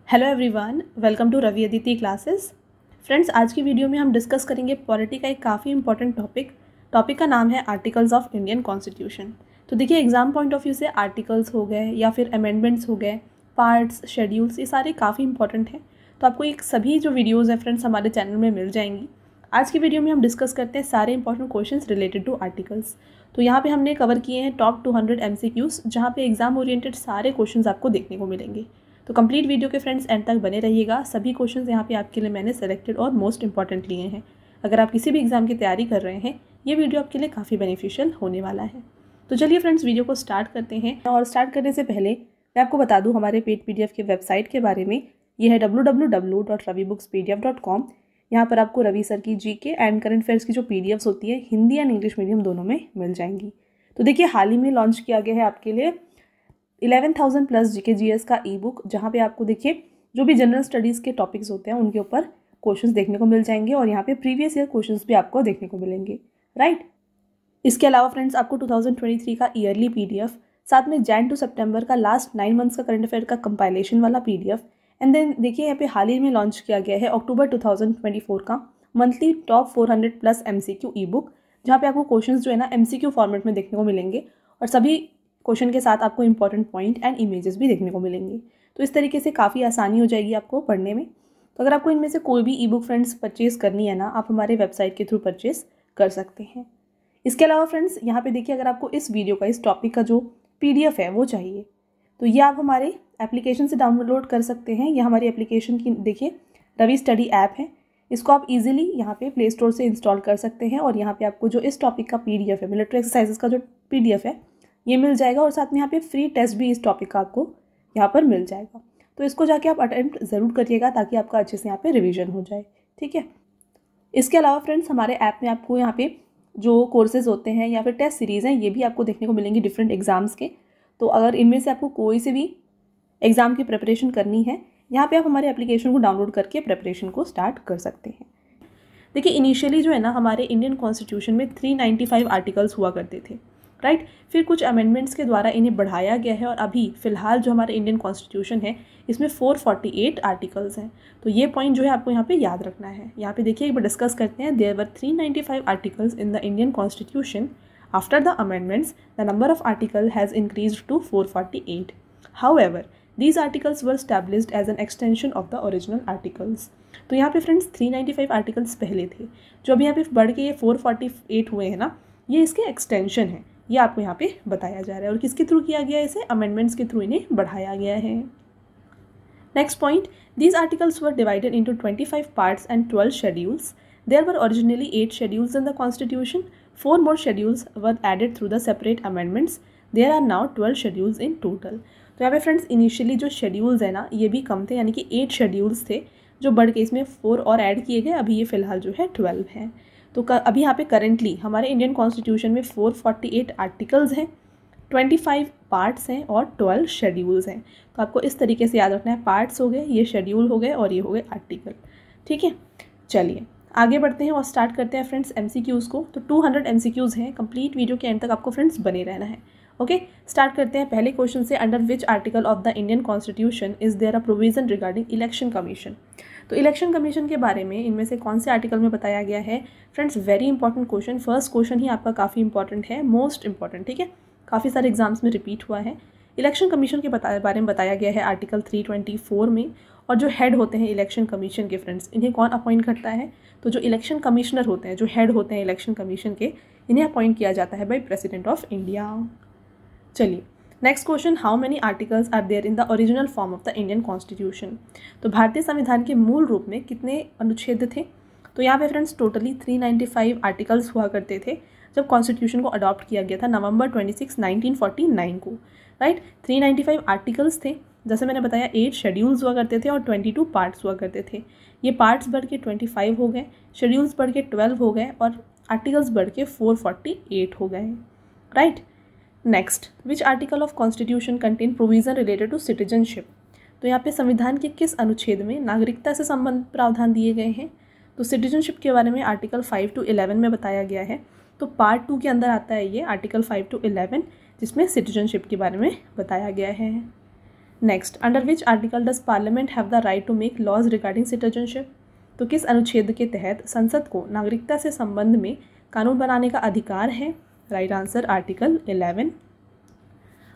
Hello everyone, welcome to Ravi Aditi Classes. Friends, आज की video में हम डिस्कस करेंगे पॉलिटी का एक काफ़ी इंपॉर्टेंट टॉपिक का नाम है आर्टिकल्स ऑफ इंडियन कॉन्स्टिट्यूशन। तो देखिए, एग्जाम पॉइंट ऑफ व्यू से आर्टिकल्स हो गए या फिर अमेंडमेंट्स हो गए, पार्ट्स, शेड्यूल्स, ये सारे काफ़ी इंपॉर्टेंट हैं। तो आपको एक सभी जो वीडियोज़ हैं फ्रेंड्स हमारे चैनल में मिल जाएंगी। आज की वीडियो में हम डिस्कस करते हैं सारे important questions related to articles. तो यहाँ पे हमने कवर किए हैं टॉप 200 MCQs, जहाँ पे एग्जाम ओरिएंटेड सारे क्वेश्चंस आपको देखने को मिलेंगे। तो कंप्लीट वीडियो के फ्रेंड्स एंड तक बने रहिएगा। सभी क्वेश्चंस यहाँ पे आपके लिए मैंने सेलेक्टेड और मोस्ट इंपॉर्टेंट लिए हैं। अगर आप किसी भी एग्जाम की तैयारी कर रहे हैं, ये वीडियो आपके लिए काफ़ी बेनिफिशियल होने वाला है। तो चलिए फ्रेंड्स, वीडियो को स्टार्ट करते हैं। और स्टार्ट करने से पहले मैं आपको बता दूँ हमारे पेड PDF के वेबसाइट के बारे में। ये है www.ravibookspdf.com। यहाँ पर आपको रवि सर की GK एंड करंट अफेयर्स की जो PDFs होती है, हिंदी एंड इंग्लिश मीडियम दोनों में मिल जाएंगी। तो देखिए, हाल ही में लॉन्च किया गया है आपके लिए 11,000 प्लस GK GS का ई-बुक, जहाँ पे आपको देखिए जो भी जनरल स्टडीज़ के टॉपिक्स होते हैं उनके ऊपर क्वेश्चंस देखने को मिल जाएंगे और यहाँ पे प्रीवियस ईयर क्वेश्चंस भी आपको देखने को मिलेंगे, राइट। इसके अलावा फ्रेंड्स, आपको 2023 का ईयरली PDF, साथ में जैन टू सितंबर का लास्ट 9 मंथ्स का करंट अफेयर का कंपाइलेशन वाला PDF, एंड देन देखिए यहाँ पे हाल ही में लॉन्च किया गया है अक्टूबर 2024 का monthly top 400 plus MCQ e-book, जहाँ पे आपको क्वेश्चंस जो है ना MCQ फॉर्मेट में देखने को मिलेंगे और सभी क्वेश्चन के साथ आपको इंपॉर्टेंट पॉइंट एंड इमेजेस भी देखने को मिलेंगे। तो इस तरीके से काफ़ी आसानी हो जाएगी आपको पढ़ने में। तो अगर आपको इनमें से कोई भी ई-बुक फ्रेंड्स परचेज़ करनी है ना, आप हमारे वेबसाइट के थ्रू परचेज़ कर सकते हैं। इसके अलावा फ्रेंड्स, यहाँ पे देखिए, अगर आपको इस वीडियो का, इस टॉपिक का जो PDF है वो चाहिए, तो ये आप हमारे एप्लीकेशन से डाउनलोड कर सकते हैं। यह हमारी एप्लीकेशन की देखिए रवि स्टडी ऐप है। इसको आप इजीली यहाँ पे प्ले स्टोर से इंस्टॉल कर सकते हैं और यहाँ पे आपको जो इस टॉपिक का PDF है, मिलिट्री एक्सरसाइजेस का जो PDF है, ये मिल जाएगा और साथ में यहाँ पे फ्री टेस्ट भी इस टॉपिक का आपको यहाँ पर मिल जाएगा। तो इसको जाके आप अटेम्प्ट ज़रूर करिएगा ताकि आपका अच्छे से यहाँ पे रिवीजन हो जाए, ठीक है। इसके अलावा फ्रेंड्स, हमारे ऐप में आपको यहाँ पे जो कोर्सेज होते हैं या फिर टेस्ट सीरीज़ हैं, ये भी आपको देखने को मिलेंगे डिफरेंट एग्जाम्स के। तो अगर इनमें से आपको कोई से भी एग्ज़ाम की प्रिपरेशन करनी है, यहाँ पे आप हमारे एप्लीकेशन को डाउनलोड करके प्रिपरेशन को स्टार्ट कर सकते हैं। देखिए, इनिशियली जो है ना, हमारे इंडियन कॉन्स्टिट्यूशन में 395 आर्टिकल्स हुआ करते थे, राइट। फिर कुछ अमेंडमेंट्स के द्वारा इन्हें बढ़ाया गया है और अभी फ़िलहाल जो हमारे इंडियन कॉन्स्टिट्यूशन है, इसमें 448 आर्टिकल्स हैं। तो ये पॉइंट जो है आपको यहाँ पे याद रखना है। यहाँ पे देखिए, एक बार डिस्कस करते हैं। There were 395 articles in the Indian constitution. After the amendments the number of article has increased to 448। However these articles were established as an extension of the original articles। तो यहाँ पे फ्रेंड्स 395 आर्टिकल्स पहले थे, जो अभी यहाँ पे बढ़ के ये 448 हुए हैं ना, ये इसके एक्सटेंशन है। ये आपको यहाँ पे बताया जा रहा है और किसके थ्रू किया गया है, इसे अमेंडमेंट्स के थ्रू इन्हें बढ़ाया गया है। Next point, these articles were divided into 25 parts and 12 schedules. There were originally 8 schedules in the constitution. 4 more schedules were added through the separate amendments. There are now 12 schedules in total। तो यहाँ पे friends, initially जो schedules है ना, ये भी कम थे, यानी कि 8 शेड्यूल्स थे जो बढ़ के इसमें 4 और ऐड किए गए। अभी ये फ़िलहाल जो है 12 हैं। तो अभी यहाँ पे करेंटली हमारे इंडियन कॉन्स्टिट्यूशन में 448 आर्टिकल्स हैं, 25 पार्ट्स हैं और 12 शेड्यूल्स हैं। तो आपको इस तरीके से याद रखना है, पार्ट्स हो गए, ये शेड्यूल हो गए और ये हो गए आर्टिकल, ठीक है। चलिए आगे बढ़ते हैं और स्टार्ट करते हैं फ्रेंड्स MCQs को। तो 200 MCQs हैं। कंप्लीट वीडियो के एंड तक आपको फ्रेंड्स बने रहना है, ओके। स्टार्ट करते हैं पहले क्वेश्चन से। Under which article of the Indian constitution is there a provision regarding election commission. तो इलेक्शन कमीशन के बारे में इनमें से कौन से आर्टिकल में बताया गया है friends? Very important question, first question ही आपका काफ़ी इंपॉर्टेंट है, मोस्ट इंपॉर्टेंट, ठीक है। काफ़ी सारे एग्जाम्स में रिपीट हुआ है। इलेक्शन कमीशन के बारे में बताया गया है आर्टिकल 324 में। और जो हेड होते हैं इलेक्शन कमीशन के फ्रेंड्स, इन्हें कौन अपॉइंट करता है? तो जो इलेक्शन कमिश्नर होते हैं, जो हेड होते हैं इलेक्शन कमीशन के, इन्हें अपॉइंट किया जाता है बाय प्रेसिडेंट ऑफ इंडिया। चलिए next question, how many articles are there in the original form of the Indian constitution. तो भारतीय संविधान के मूल रूप में कितने अनुच्छेद थे? तो यहाँ पे फ्रेंड्स टोटली 395 आर्टिकल्स हुआ करते थे जब कॉन्स्टिट्यूशन को अडॉप्ट किया गया था नवंबर 26, 1949 को, राइट। 395 आर्टिकल्स थे, जैसे मैंने बताया 8 शेड्यूल्स हुआ करते थे और 22 पार्ट्स हुआ करते थे। ये पार्ट्स बढ़ के 25 हो गए, शेड्यूल्स बढ़ के 12 हो गए और आर्टिकल्स बढ़ के 448 हो गए, right. Next, which article of constitution contain provision related to citizenship. तो यहाँ पे संविधान के किस अनुच्छेद में नागरिकता से संबंधित प्रावधान दिए गए हैं? तो सिटीजनशिप के बारे में आर्टिकल 5 to 11 में बताया गया है। तो पार्ट 2 के अंदर आता है ये आर्टिकल 5 to 11, जिसमें सिटीजनशिप के बारे में बताया गया है। Next, under which article does parliament have the right to make laws regarding citizenship? तो किस अनुच्छेद के तहत संसद को नागरिकता से संबंध में कानून बनाने का अधिकार है? Right answer article 11।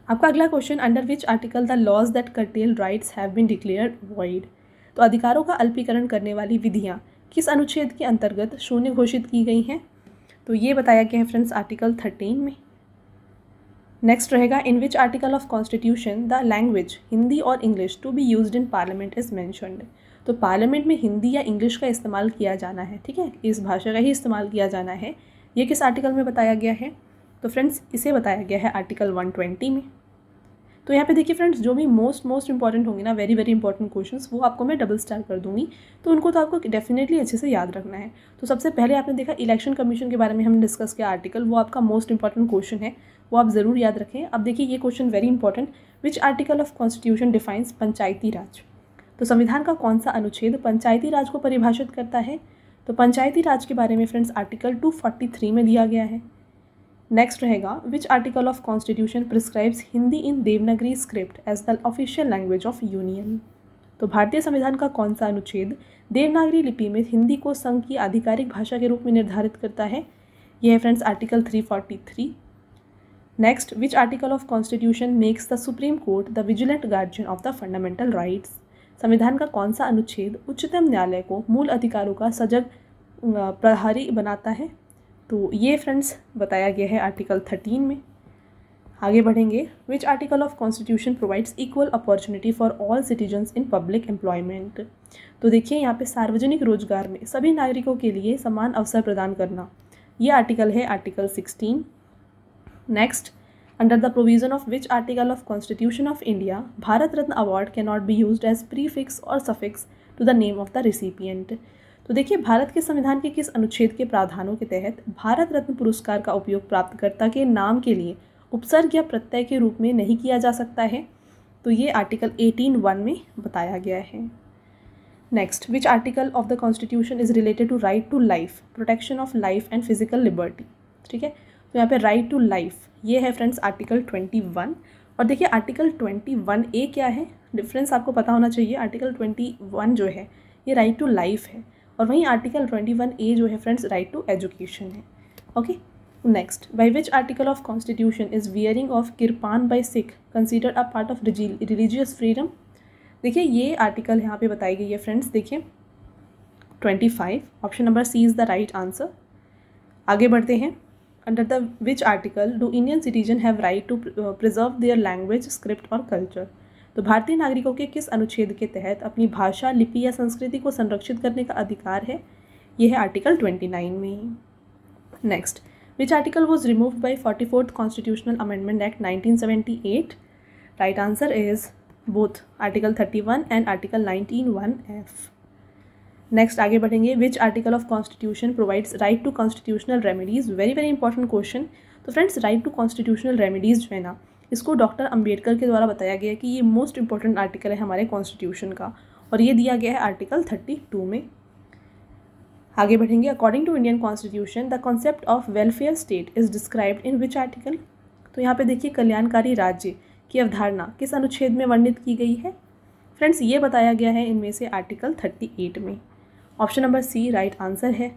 आपका अगला question, under which article the laws that curtail rights have been declared void? तो अधिकारों का अल्पीकरण करने वाली विधियाँ किस अनुच्छेद के अंतर्गत शून्य घोषित की गई हैं? तो ये बताया गया है फ्रेंड्स आर्टिकल 13 में। नेक्स्ट रहेगा, in which article of constitution the language Hindi और English to be used in parliament is mentioned? तो पार्लियामेंट में हिंदी या इंग्लिश का इस्तेमाल किया जाना है, ठीक है, इस भाषा का ही इस्तेमाल किया जाना है। ये किस आर्टिकल में बताया गया है? तो फ्रेंड्स इसे बताया गया है आर्टिकल 120 में। तो यहाँ पे देखिए फ्रेंड्स, जो भी मोस्ट इंपॉर्टेंट होंगे ना, वेरी इंपॉर्टेंट क्वेश्चंस, वो आपको मैं डबल स्टार कर दूंगी, तो उनको तो आपको डेफिनेटली अच्छे से याद रखना है। तो सबसे पहले आपने देखा इलेक्शन कमीशन के बारे में हमने डिस्कस किया आर्टिकल, वो आपका मोस्ट इंपॉर्टेंट क्वेश्चन है, वो आप ज़रूर याद रखें। अब देखिए ये question very important, which article of constitution defines Panchayati Raj? तो संविधान का कौन सा अनुच्छेद पंचायती राज को परिभाषित करता है? तो पंचायती राज के बारे में फ्रेंड्स आर्टिकल 243 में दिया गया है। नेक्स्ट रहेगा, which article of constitution prescribes Hindi in Devanagari script as the official language of union? तो भारतीय संविधान का कौन सा अनुच्छेद देवनागरी लिपि में हिंदी को संघ की आधिकारिक भाषा के रूप में निर्धारित करता है? यह है friends article 343। Next, which article of constitution makes the supreme court the vigilant guardian of the fundamental rights? संविधान का कौन सा अनुच्छेद उच्चतम न्यायालय को मूल अधिकारों का सजग प्रहरी बनाता है? तो ये फ्रेंड्स बताया गया है आर्टिकल 13 में। आगे बढ़ेंगे, which article of constitution provides equal opportunity for all citizens in public employment? तो देखिए यहाँ पे सार्वजनिक रोजगार में सभी नागरिकों के लिए समान अवसर प्रदान करना, ये आर्टिकल है article 16। Next, under the provision of which article of constitution of India Bharat Ratna award can not be used as prefix और suffix to the name of the recipient? तो देखिए भारत के संविधान के किस अनुच्छेद के प्रावधानों के तहत भारत रत्न पुरस्कार का उपयोग प्राप्तकर्ता के नाम के लिए उपसर्ग या प्रत्यय के रूप में नहीं किया जा सकता है? तो ये आर्टिकल 18(1) में बताया गया है। Next, which article of the constitution is related to right to life, protection of life and physical liberty? ठीक है, तो यहाँ पे राइट टू लाइफ ये है फ्रेंड्स आर्टिकल 21। और देखिए आर्टिकल 21A क्या है, डिफरेंस आपको पता होना चाहिए। आर्टिकल 21 जो है ये राइट टू लाइफ है, और वहीं आर्टिकल 21A जो है फ्रेंड्स राइट टू एजुकेशन है। Okay, next, by which article of constitution is wearing of kirpan by Sikh considered a part of religious freedom? देखिए ये आर्टिकल यहाँ पे बताई गई है फ्रेंड्स, देखिए 25, option number C is the right answer. आगे बढ़ते हैं, under the which article do Indian citizen have right to preserve their language, script और कल्चर? तो भारतीय नागरिकों के किस अनुच्छेद के तहत अपनी भाषा, लिपि या संस्कृति को संरक्षित करने का अधिकार है? यह है आर्टिकल 29 में। Next, which article was removed by 44th constitutional amendment act 1978? Right answer is both article 31 and article 19(1)(f). Next आगे बढ़ेंगे, which article of constitution provides right to constitutional remedies? Very important question. तो friends right to constitutional remedies जो है ना, इसको doctor Ambedkar के द्वारा बताया गया है कि ये मोस्ट इंपॉर्टेंट आर्टिकल है हमारे कॉन्स्टिट्यूशन का, और ये दिया गया है आर्टिकल 32 में। आगे बढ़ेंगे, according to Indian constitution the concept of welfare state is described in which article? तो यहाँ पे देखिए कल्याणकारी राज्य की अवधारणा किस अनुच्छेद में वर्णित की गई है? फ्रेंड्स ये बताया गया है इनमें से आर्टिकल 38 में। Option number C right answer है।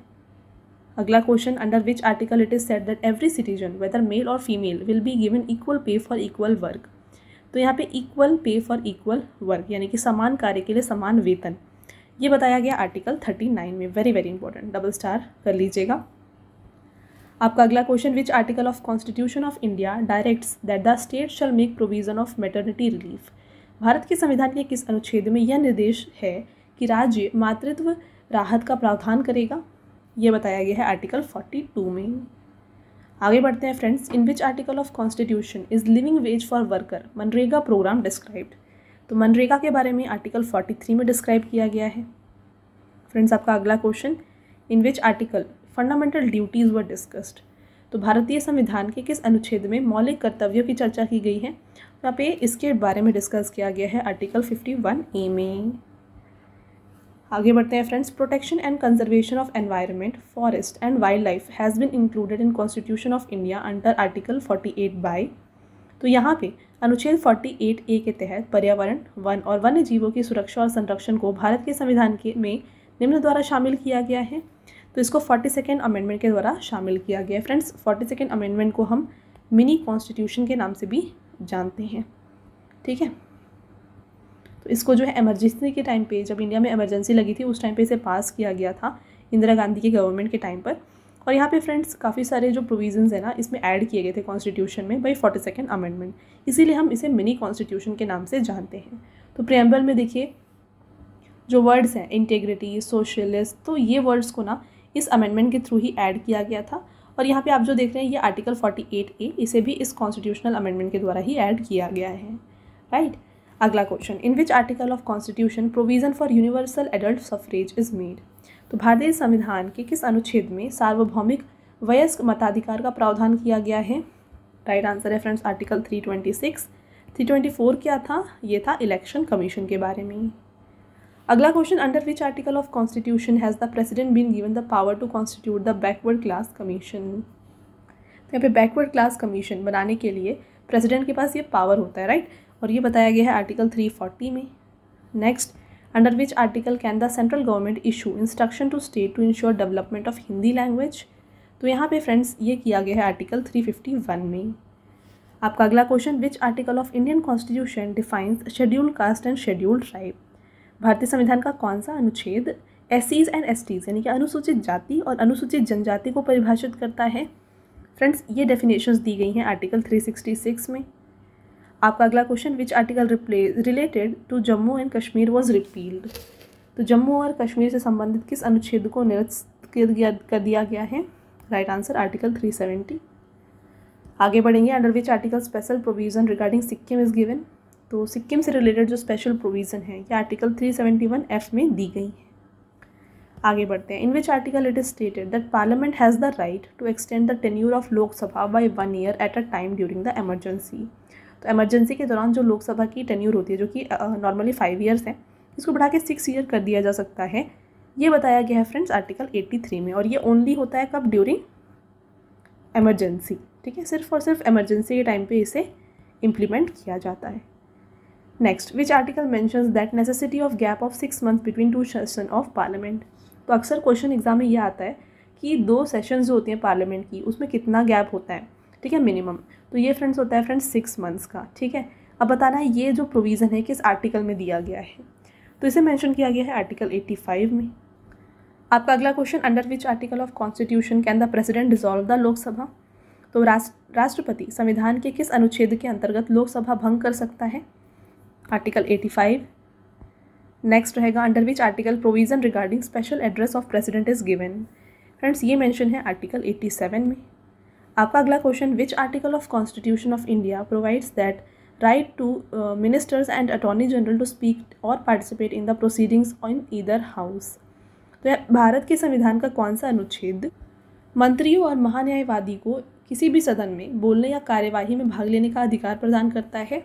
अगला question, under which article it is said that every citizen whether male और female will be given equal pay for equal work? तो यहाँ पे equal pay for equal work यानी कि समान कार्य के लिए समान वेतन, ये बताया गया आर्टिकल 39 में। वेरी इंपॉर्टेंट, डबल स्टार कर लीजिएगा। आपका अगला question, which article of constitution of India directs that the state shall make provision of maternity relief? Bharat के संविधान के किस अनुच्छेद में यह निर्देश है कि राज्य मातृत्व राहत का प्रावधान करेगा? ये बताया गया है आर्टिकल 42 में। आगे बढ़ते हैं friends, in which article of constitution is living wage for worker MNREGA program described? तो मनरेगा के बारे में आर्टिकल 43 में डिस्क्राइब किया गया है। फ्रेंड्स आपका अगला question, in which article fundamental duties were discussed? तो भारतीय संविधान के किस अनुच्छेद में मौलिक कर्तव्यों की चर्चा की गई है? यहाँ पे इसके बारे में डिस्कस किया गया है आर्टिकल 51A में। आगे बढ़ते हैं friends, protection and conservation of environment, forest and wild life has been included in constitution of India under article 48 by? तो यहाँ पे अनुच्छेद 48A के तहत पर्यावरण, वन और वन्य जीवों की सुरक्षा और संरक्षण को भारत के संविधान के में निम्न द्वारा शामिल किया गया है। तो इसको 42nd अमेंडमेंट के द्वारा शामिल किया गया है। फ्रेंड्स, 42nd अमेंडमेंट को हम मिनी कॉन्स्टिट्यूशन के नाम से भी जानते हैं। ठीक है, तो इसको जो है इमरजेंसी के टाइम पे, जब इंडिया में इमरजेंसी लगी थी उस टाइम पे इसे पास किया गया था इंदिरा गांधी के गवर्नमेंट के टाइम पर। और यहाँ पे फ्रेंड्स काफ़ी सारे जो प्रोविजंस है ना इसमें ऐड किए गए थे कॉन्स्टिट्यूशन में बाई 42nd अमेंडमेंट, इसीलिए हम इसे मिनी कॉन्स्टिट्यूशन के नाम से जानते हैं। तो प्रियम्बल में देखिए जो वर्ड्स हैं इंटीग्रिटी, सोशलिस्ट, तो ये वर्ड्स को ना इस अमेंडमेंट के थ्रू ही ऐड किया गया था। और यहाँ पे आप जो देख रहे हैं ये आर्टिकल 48A, इसे भी इस कॉन्स्टिट्यूशनल अमेंडमेंट के द्वारा ही ऐड किया गया है। राइट, अगला question, in which article of constitution provision for universal adult suffrage is made. तो भारतीय संविधान के किस अनुच्छेद में सार्वभौमिक वयस्क मताधिकार का प्रावधान किया गया है। राइट आंसर है फ्रेंड्स आर्टिकल 326। 324 क्या था, ये था इलेक्शन कमीशन के बारे में। अगला question, under which article of constitution has the president been given the power to constitute the backward class commission. तो यहाँ पे बैकवर्ड क्लास कमीशन बनाने के लिए प्रेसिडेंट के पास ये पावर होता है। राइट, और ये बताया गया है आर्टिकल 340 में। Next, under which article can the central government issue instruction to state to ensure development of Hindi language. तो यहाँ पे फ्रेंड्स ये किया गया है आर्टिकल 351 में। आपका अगला question, which article of Indian constitution defines scheduled caste and scheduled tribe. भारतीय संविधान का कौन सा अनुच्छेद एससीज एंड एसटीज यानी कि अनुसूचित जाति और अनुसूचित जनजाति को परिभाषित करता है। फ्रेंड्स, ये डेफिनेशंस दी गई हैं आर्टिकल 366 में। आपका अगला question, which article related to Jammu and Kashmir was repealed. तो जम्मू और कश्मीर से संबंधित किस अनुच्छेद को निरस्त कर दिया गया है। Right answer article 370। आगे बढ़ेंगे, under which article special provision regarding Sikkim is given. तो सिक्किम से रिलेटेड जो स्पेशल प्रोविज़न है ये आर्टिकल 371F में दी गई है। आगे बढ़ते हैं, in which article it is stated that parliament has the right to extend the tenure of Lok Sabha by 1 year at a time during the emergency. तो एमरजेंसी के दौरान जो लोकसभा की टेन्यूर होती है जो कि नॉर्मली 5 ईयर्स है, इसको बढ़ा के 6 ईयर कर दिया जा सकता है। ये बताया गया है फ्रेंड्स आर्टिकल 83 में। और ये ओनली होता है कब, ड्यूरिंग एमरजेंसी। ठीक है, सिर्फ और सिर्फ एमरजेंसी के टाइम पे इसे इम्प्लीमेंट किया जाता है। Next, which article mentions that necessity of gap of 6 months between 2 session of parliament. तो अक्सर क्वेश्चन एग्जाम में ये आता है कि 2 सेशंस जो होती हैं पार्लियामेंट की उसमें कितना गैप होता है। ठीक है, मिनिमम। तो ये फ्रेंड्स होता है फ्रेंड्स 6 months का। ठीक है, अब बताना है ये जो प्रोविज़न है किस आर्टिकल में दिया गया है। तो इसे मेंशन किया गया है आर्टिकल 85 में। आपका अगला question, under which article of constitution can the president dissolve the Lok Sabha. तो राष्ट्रपति संविधान के किस अनुच्छेद के अंतर्गत लोकसभा भंग कर सकता है। आर्टिकल 85। नेक्स्ट रहेगा, under which article provision regarding special address of president is given. Friends, ये मेंशन है आर्टिकल 87 में। आपका अगला question, which article of constitution of India provides that right to ministers and attorney general to speak और participate in the proceedings in either house. तो भारत के संविधान का कौन सा अनुच्छेद मंत्रियों और महान्यायवादी को किसी भी सदन में बोलने या कार्यवाही में भाग लेने का अधिकार प्रदान करता है।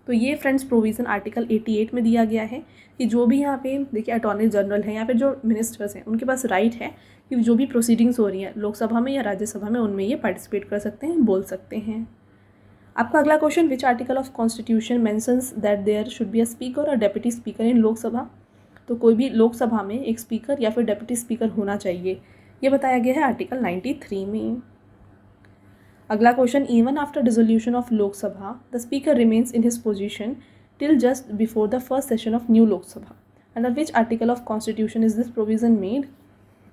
तो ये फ्रेंड्स प्रोविज़न आर्टिकल 88 में दिया गया है कि जो भी यहाँ पे देखिए अटॉर्नी जनरल हैं या फिर जो मिनिस्टर्स हैं उनके पास राइट है कि जो भी प्रोसीडिंग्स हो रही हैं लोकसभा में या राज्यसभा में उनमें ये पार्टिसिपेट कर सकते हैं, बोल सकते हैं। आपका अगला question, which article of constitution mentions that there should be a speaker और डेप्यूटी स्पीकर इन लोकसभा। तो कोई भी लोकसभा में एक स्पीकर या फिर डेप्यूटी स्पीकर होना चाहिए, ये बताया गया है आर्टिकल 93 में। अगला question, even after dissolution of Lok Sabha the speaker remains in his position till just before the first session of new Lok Sabha. Under which article of constitution is this provision made.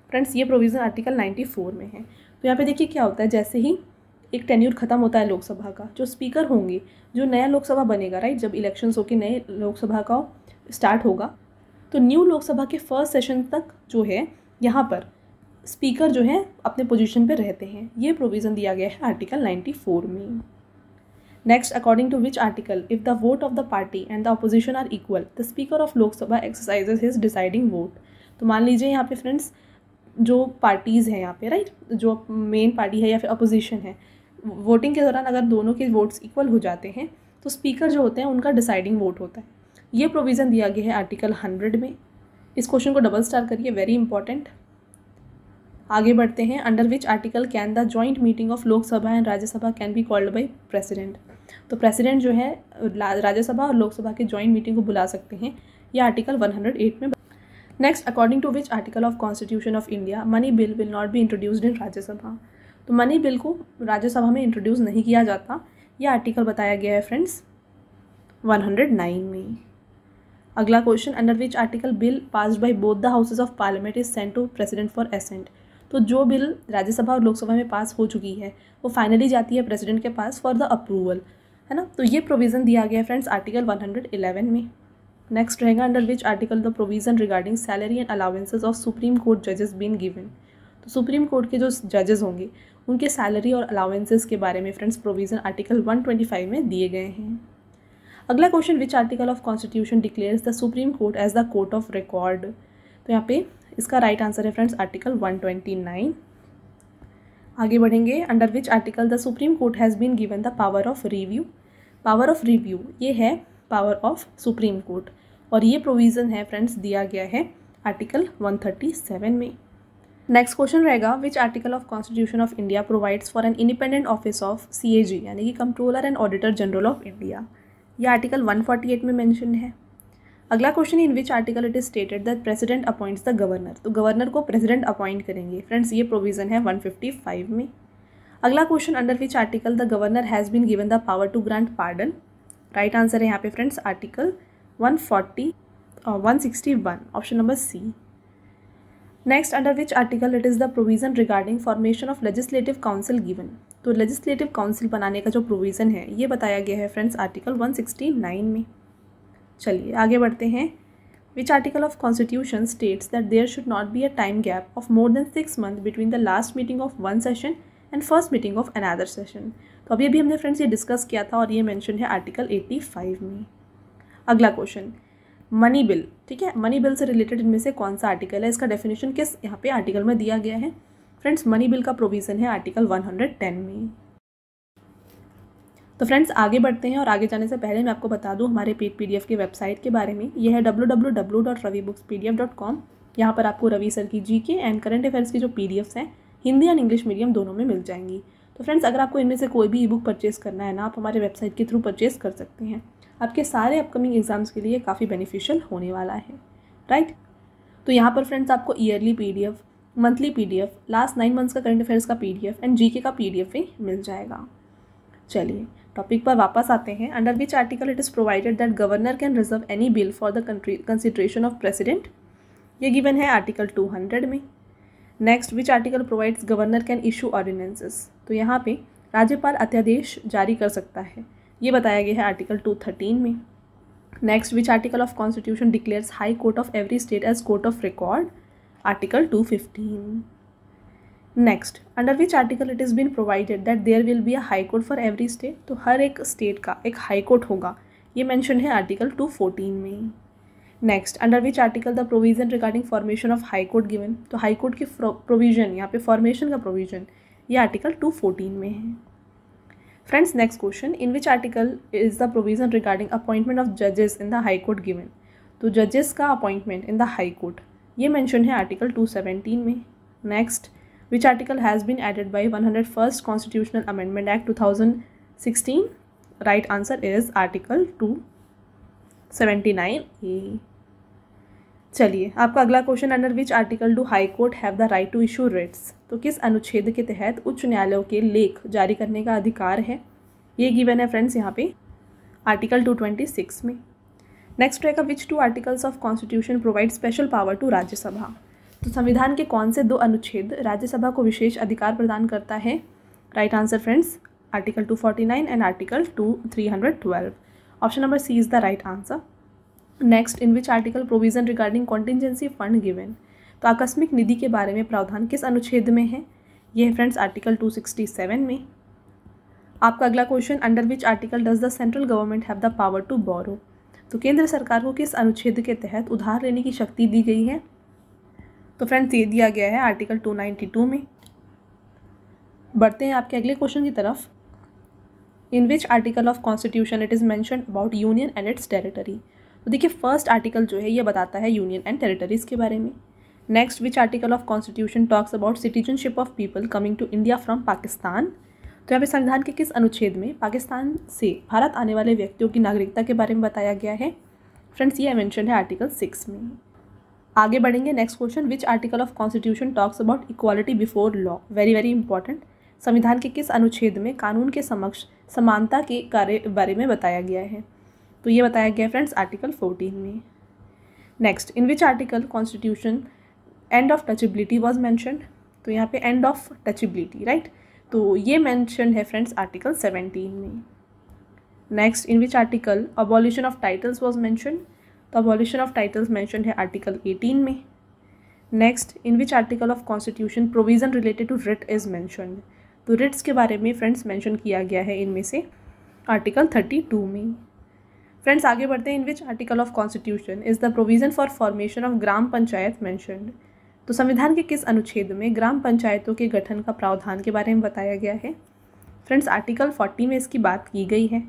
Friends, ये provision article 94 में है। तो यहाँ पे देखिए क्या होता है, जैसे ही एक टेन्यूर खत्म होता है लोकसभा का, जो स्पीकर होंगे, जो नया लोकसभा बनेगा, राइट, जब इलेक्शंस होकर नए लोकसभा का स्टार्ट होगा तो न्यू लोकसभा के फर्स्ट सेशन तक जो है यहाँ पर स्पीकर जो है अपने पोजीशन पे रहते हैं। ये प्रोविज़न दिया गया है आर्टिकल 94 में। Next, according to which article if the vote of the party and the opposition are equal the speaker of Lok Sabha exercises his deciding vote. तो मान लीजिए यहाँ पे फ्रेंड्स जो पार्टीज़ हैं यहाँ पे, राइट, जो मेन पार्टी है या फिर अपोजिशन है, वोटिंग के दौरान अगर दोनों के वोट्स इक्वल हो जाते हैं तो स्पीकर जो होते हैं उनका डिसाइडिंग वोट होता है। ये प्रोविज़न दिया गया है आर्टिकल 100 में। इस क्वेश्चन को डबल स्टार करिए, वेरी इंपॉर्टेंट। आगे बढ़ते हैं, under which article can the joint meeting of Lok Sabha and Rajya Sabha can be called by president. तो प्रेसिडेंट जो है राज्यसभा और लोकसभा के जॉइंट मीटिंग को बुला सकते हैं, यह आर्टिकल 108 में। Next, according to which article of constitution of India money bill will not be introduced in Rajya Sabha. तो मनी बिल को राज्यसभा में इंट्रोड्यूस नहीं किया जाता, यह आर्टिकल बताया गया है फ्रेंड्स 109 में। अगला question, under which article bill passed by both the houses of parliament is sent to president for assent. तो जो बिल राज्यसभा और लोकसभा में पास हो चुकी है वो फाइनली जाती है प्रेसिडेंट के पास फॉर द अप्रूवल, है ना। तो ये प्रोविज़न दिया गया है फ्रेंड्स आर्टिकल 111 में। नेक्स्ट रहेगा, under which article the provision regarding salary and allowances of supreme court जजेस बीन गिवन। तो सुप्रीम कोर्ट के जो जजेस होंगे उनके सैलरी और अलाउंसेस के बारे में फ्रेंड्स प्रोविज़न आर्टिकल 125 में दिए गए हैं। अगला question, which article of constitution declares the supreme court as the court of record. तो यहाँ पे इसका राइट आंसर है फ्रेंड्स आर्टिकल 129। आगे बढ़ेंगे, under which article the supreme court has been given the power of review. Power of review ये है power of supreme court, और ये प्रोविज़न है फ्रेंड्स दिया गया है आर्टिकल 137 में। नेक्स्ट क्वेश्चन रहेगा, which article of constitution of India provides for an independent office of CAG यानी कि controller and auditor general of India. यह आर्टिकल 148 में मेंशन है। अगला question, in which article it is stated that president appoints the governor. तो governor को president appoint करेंगे friends, ये प्रोविज़न है 155 में। अगला question, under which article the governor has been given the power to grant pardon. Right answer है यहाँ पे friends article 161, option number C. Next, under which article it is the provision regarding formation of legislative council given. तो legislative council बनाने का जो provision है ये बताया गया है फ्रेंड्स आर्टिकल 169 में। चलिए आगे बढ़ते हैं, which article of constitution states that there should not be a time gap of more than 6 month between the last meeting of one session and first meeting of another session. तो अभी अभी हमने friends ये discuss किया था और ये mention है आर्टिकल 85 में। अगला क्वेश्चन, मनी बिल, ठीक है, मनी बिल से रिलेटेड इनमें से कौन सा आर्टिकल है, इसका डेफिनेशन किस यहाँ पे आर्टिकल में दिया गया है। फ्रेंड्स मनी बिल का प्रोविज़न है आर्टिकल 110 में। तो फ्रेंड्स आगे बढ़ते हैं, और आगे जाने से पहले मैं आपको बता दूं हमारे पेड PDF के वेबसाइट के बारे में। यह है www.ravibookspdf.com। यहाँ पर आपको रवि सर की GK एंड करंट अफेयर्स की जो PDFs हैं हिंदी एंड इंग्लिश मीडियम दोनों में मिल जाएंगी। तो फ्रेंड्स अगर आपको इनमें से कोई भी ई बुक परचेज़ करना है ना, आप हमारे वेबसाइट के थ्रू परचेज़ कर सकते हैं। आपके सारे अपकमिंग एग्जाम्स के लिए काफ़ी बेनिफिशियल होने वाला है, राइट। तो यहाँ पर फ्रेंड्स आपको yearly PDF, monthly PDF, last 9 months का करंट अफेयर्स का PDF एंड GK का PDF भी मिल जाएगा। चलिए टॉपिक पर वापस आते हैं। Under which article it is provided that governor can reserve any bill for the consideration of president. ये गिवन है आर्टिकल 200 में। Next, which article provides governor can issue ordinances. तो यहाँ पे राज्यपाल अध्यादेश जारी कर सकता है, ये बताया गया है आर्टिकल 213 में। Next, which article of constitution declares high court of every state as court of record. Article 215। Next, under which article it is been provided that there will be a high court for every state. तो हर एक state का एक high court होगा, ये mention है article 214 में। Next, under which article the provision regarding formation of high court given. तो हाई कोर्ट की प्रोविज़न, यहाँ पे फॉर्मेशन का प्रोविज़न, ये आर्टिकल 214 में है। Friends next question, in which article is the provision regarding appointment of जजेस in the high court given. तो जजेस का appointment in the high court ये मेंशन है आर्टिकल 217 में। Next, which article has been added by 101st constitutional amendment act 2016। Right answer is article 279A। चलिए आपका अगला question, under which article do high court have the right to issue writs. तो किस अनुच्छेद के तहत उच्च न्यायालयों के लेख जारी करने का अधिकार है, ये गिवन है फ्रेंड्स यहाँ पे आर्टिकल 226 में। नेक्स्ट रहेगा, which 2 articles of constitution provide special power to Rajya Sabha. तो संविधान के कौन से 2 अनुच्छेद राज्यसभा को विशेष अधिकार प्रदान करता है। Right answer friends article 249 and article 312। Option number C is the right answer. Next, in which article provision regarding contingency fund given. तो आकस्मिक निधि के बारे में प्रावधान किस अनुच्छेद में है, ये है फ्रेंड्स आर्टिकल 267 में। आपका अगला question, under which article does the central government have the power to borrow. तो केंद्र सरकार को किस अनुच्छेद के तहत उधार लेने की शक्ति दी गई है। तो फ्रेंड्स ये दिया गया है आर्टिकल 292 में। बढ़ते हैं आपके अगले क्वेश्चन की तरफ। In which article of constitution it is mention about union and its territory. तो देखिए फर्स्ट आर्टिकल जो है ये बताता है यूनियन एंड टेरिटरीज़ के बारे में। Next, which article of constitution talks about citizenship of people coming to India from Pakistan. तो यहाँ पे संविधान के किस अनुच्छेद में पाकिस्तान से भारत आने वाले व्यक्तियों की नागरिकता के बारे में बताया गया है? फ्रेंड्स ये मेंशन है आर्टिकल 6 में। आगे बढ़ेंगे, next question, which article of constitution talks about equality before law? Very very important. संविधान के किस अनुच्छेद में कानून के समक्ष समानता के कार्य बारे में बताया गया है? तो ये बताया गया है फ्रेंड्स आर्टिकल 14 में। Next, in which article constitution end of touchability was mentioned? तो यहाँ पे एंड ऑफ टचेबिलिटी, राइट, तो ये मैंशन है फ्रेंड्स आर्टिकल 17 में। Next, in which article abolition of titles was mentioned? तो अबॉलिशन ऑफ टाइटल्स मैंशन है आर्टिकल 18 में। Next, in which article of constitution provision related to writ is mentioned? तो writs के बारे में फ्रेंड्स मेंशन किया गया है इनमें से आर्टिकल 32 में। फ्रेंड्स आगे बढ़ते हैं, in which article of constitution is the provision for formation of gram panchayat mentioned? तो संविधान के किस अनुच्छेद में ग्राम पंचायतों के गठन का प्रावधान के बारे में बताया गया है? फ्रेंड्स आर्टिकल 40 में इसकी बात की गई है।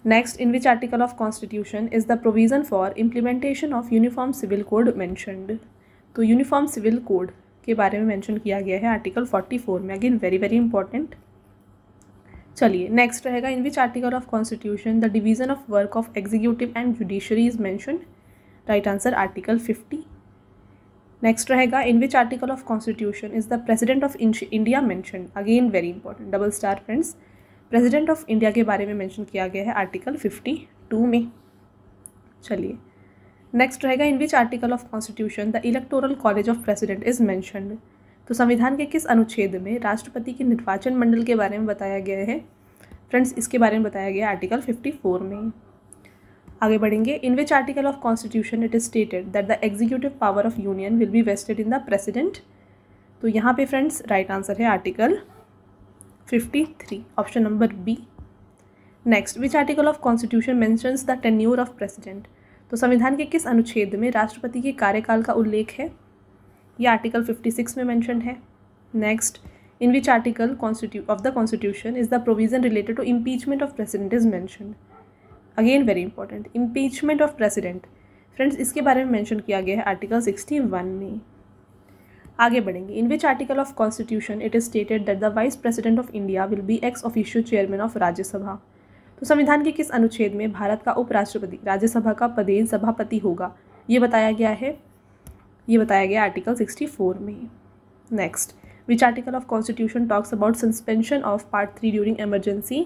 Next, in which article of constitution is the provision for implementation of uniform civil code mentioned? तो यूनिफॉर्म सिविल कोड के बारे में मेंशन किया गया है आर्टिकल 44 में। Again very very important. चलिए नेक्स्ट रहेगा, in which article of constitution the division of work of executive and judiciary is mentioned? Right answer article 50। Next रहेगा, in which article of constitution is the president of India mentioned? Again very important, double star friends. President of India के बारे में mention किया गया है article 52 में। चलिए next रहेगा, in which article of constitution the electoral college of president is mentioned? तो संविधान के किस अनुच्छेद में राष्ट्रपति के निर्वाचन मंडल के बारे में बताया गया है? फ्रेंड्स इसके बारे में बताया गया है आर्टिकल 54 में। आगे बढ़ेंगे, in which article of constitution it is stated that the executive power of union will be vested in the president? तो यहाँ पे फ्रेंड्स राइट आंसर है article 53, option number B. Next, which article of constitution mentions the tenure of president? तो संविधान के किस अनुच्छेद में राष्ट्रपति के कार्यकाल का उल्लेख है? यह आर्टिकल 56 में मेंशन है। Next, in which article of the constitution is the provision related to impeachment of president is mentioned? Again very important, impeachment of president friends इसके बारे में मेंशन किया गया है आर्टिकल 61 में। आगे बढ़ेंगे, in which article of constitution it is stated that the vice president of India will be ex officio chairman of Rajya Sabha? तो संविधान के किस अनुच्छेद में भारत का उपराष्ट्रपति राज्यसभा का पदेन सभापति होगा? ये बताया गया आर्टिकल 64 में। Next, which article of constitution talks about suspension of part 3 during emergency?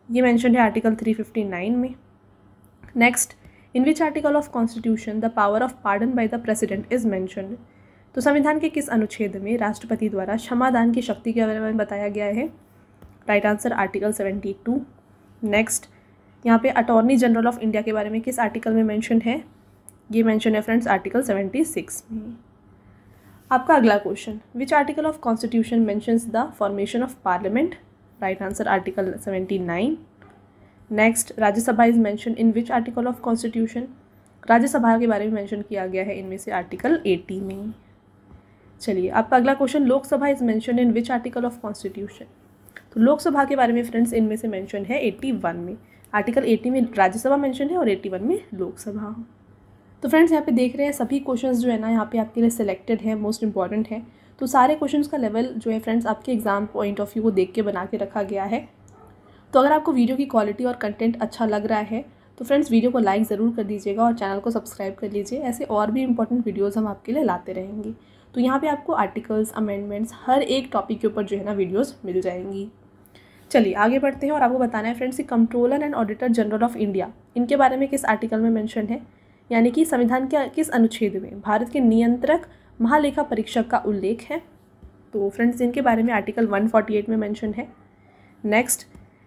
ये मेंशन है आर्टिकल 359 में। Next, in which article of constitution the power of pardon by the president is mentioned? तो संविधान के किस अनुच्छेद में राष्ट्रपति द्वारा क्षमादान की शक्ति के बारे में बताया गया है? Right answer article 72। नेक्स्ट, यहाँ पे अटॉर्नी जनरल ऑफ इंडिया के बारे में किस आर्टिकल में मेंशन है? ये मेंशन है फ्रेंड्स आर्टिकल 76 में। आपका अगला question, which article of constitution mentions the formation of parliament? Right answer article 79। Next, Rajya Sabha is mention in which article of constitution? Rajya Sabha के बारे में मेंशन किया गया है इनमें से आर्टिकल 80 में। चलिए आपका अगला question, Lok Sabha is mention in which article of constitution? तो लोकसभा के बारे में फ्रेंड्स इनमें से मेंशन है 81 में। आर्टिकल 80 में राज्यसभा मेंशन है और 81 में लोकसभा। तो फ्रेंड्स यहाँ पे देख रहे हैं सभी क्वेश्चंस जो है ना यहाँ पे आपके लिए सिलेक्टेड है, मोस्ट इंपॉर्टेंट है। तो सारे क्वेश्चंस का लेवल जो है फ्रेंड्स आपके एग्जाम पॉइंट ऑफ व्यू को देख के बना के रखा गया है। तो अगर आपको वीडियो की क्वालिटी और कंटेंट अच्छा लग रहा है तो फ्रेंड्स वीडियो को लाइक ज़रूर कर दीजिएगा और चैनल को सब्सक्राइब कर लीजिए। ऐसे और भी इंपॉर्टेंट वीडियोज़ हम आपके लिए लाते रहेंगे। तो यहाँ पर आपको आर्टिकल्स, अमेंडमेंट्स, हर एक टॉपिक के ऊपर जो है ना वीडियोज़ मिल जाएंगी। चलिए आगे बढ़ते हैं और आपको बताना है फ्रेंड्स कि controller and auditor general of India इनके बारे में किस आर्टिकल में मेंशन है, यानी कि संविधान के किस अनुच्छेद में भारत के नियंत्रक महालेखा परीक्षक का उल्लेख है? तो फ्रेंड्स इनके बारे में आर्टिकल 148 में मेंशन है। Next,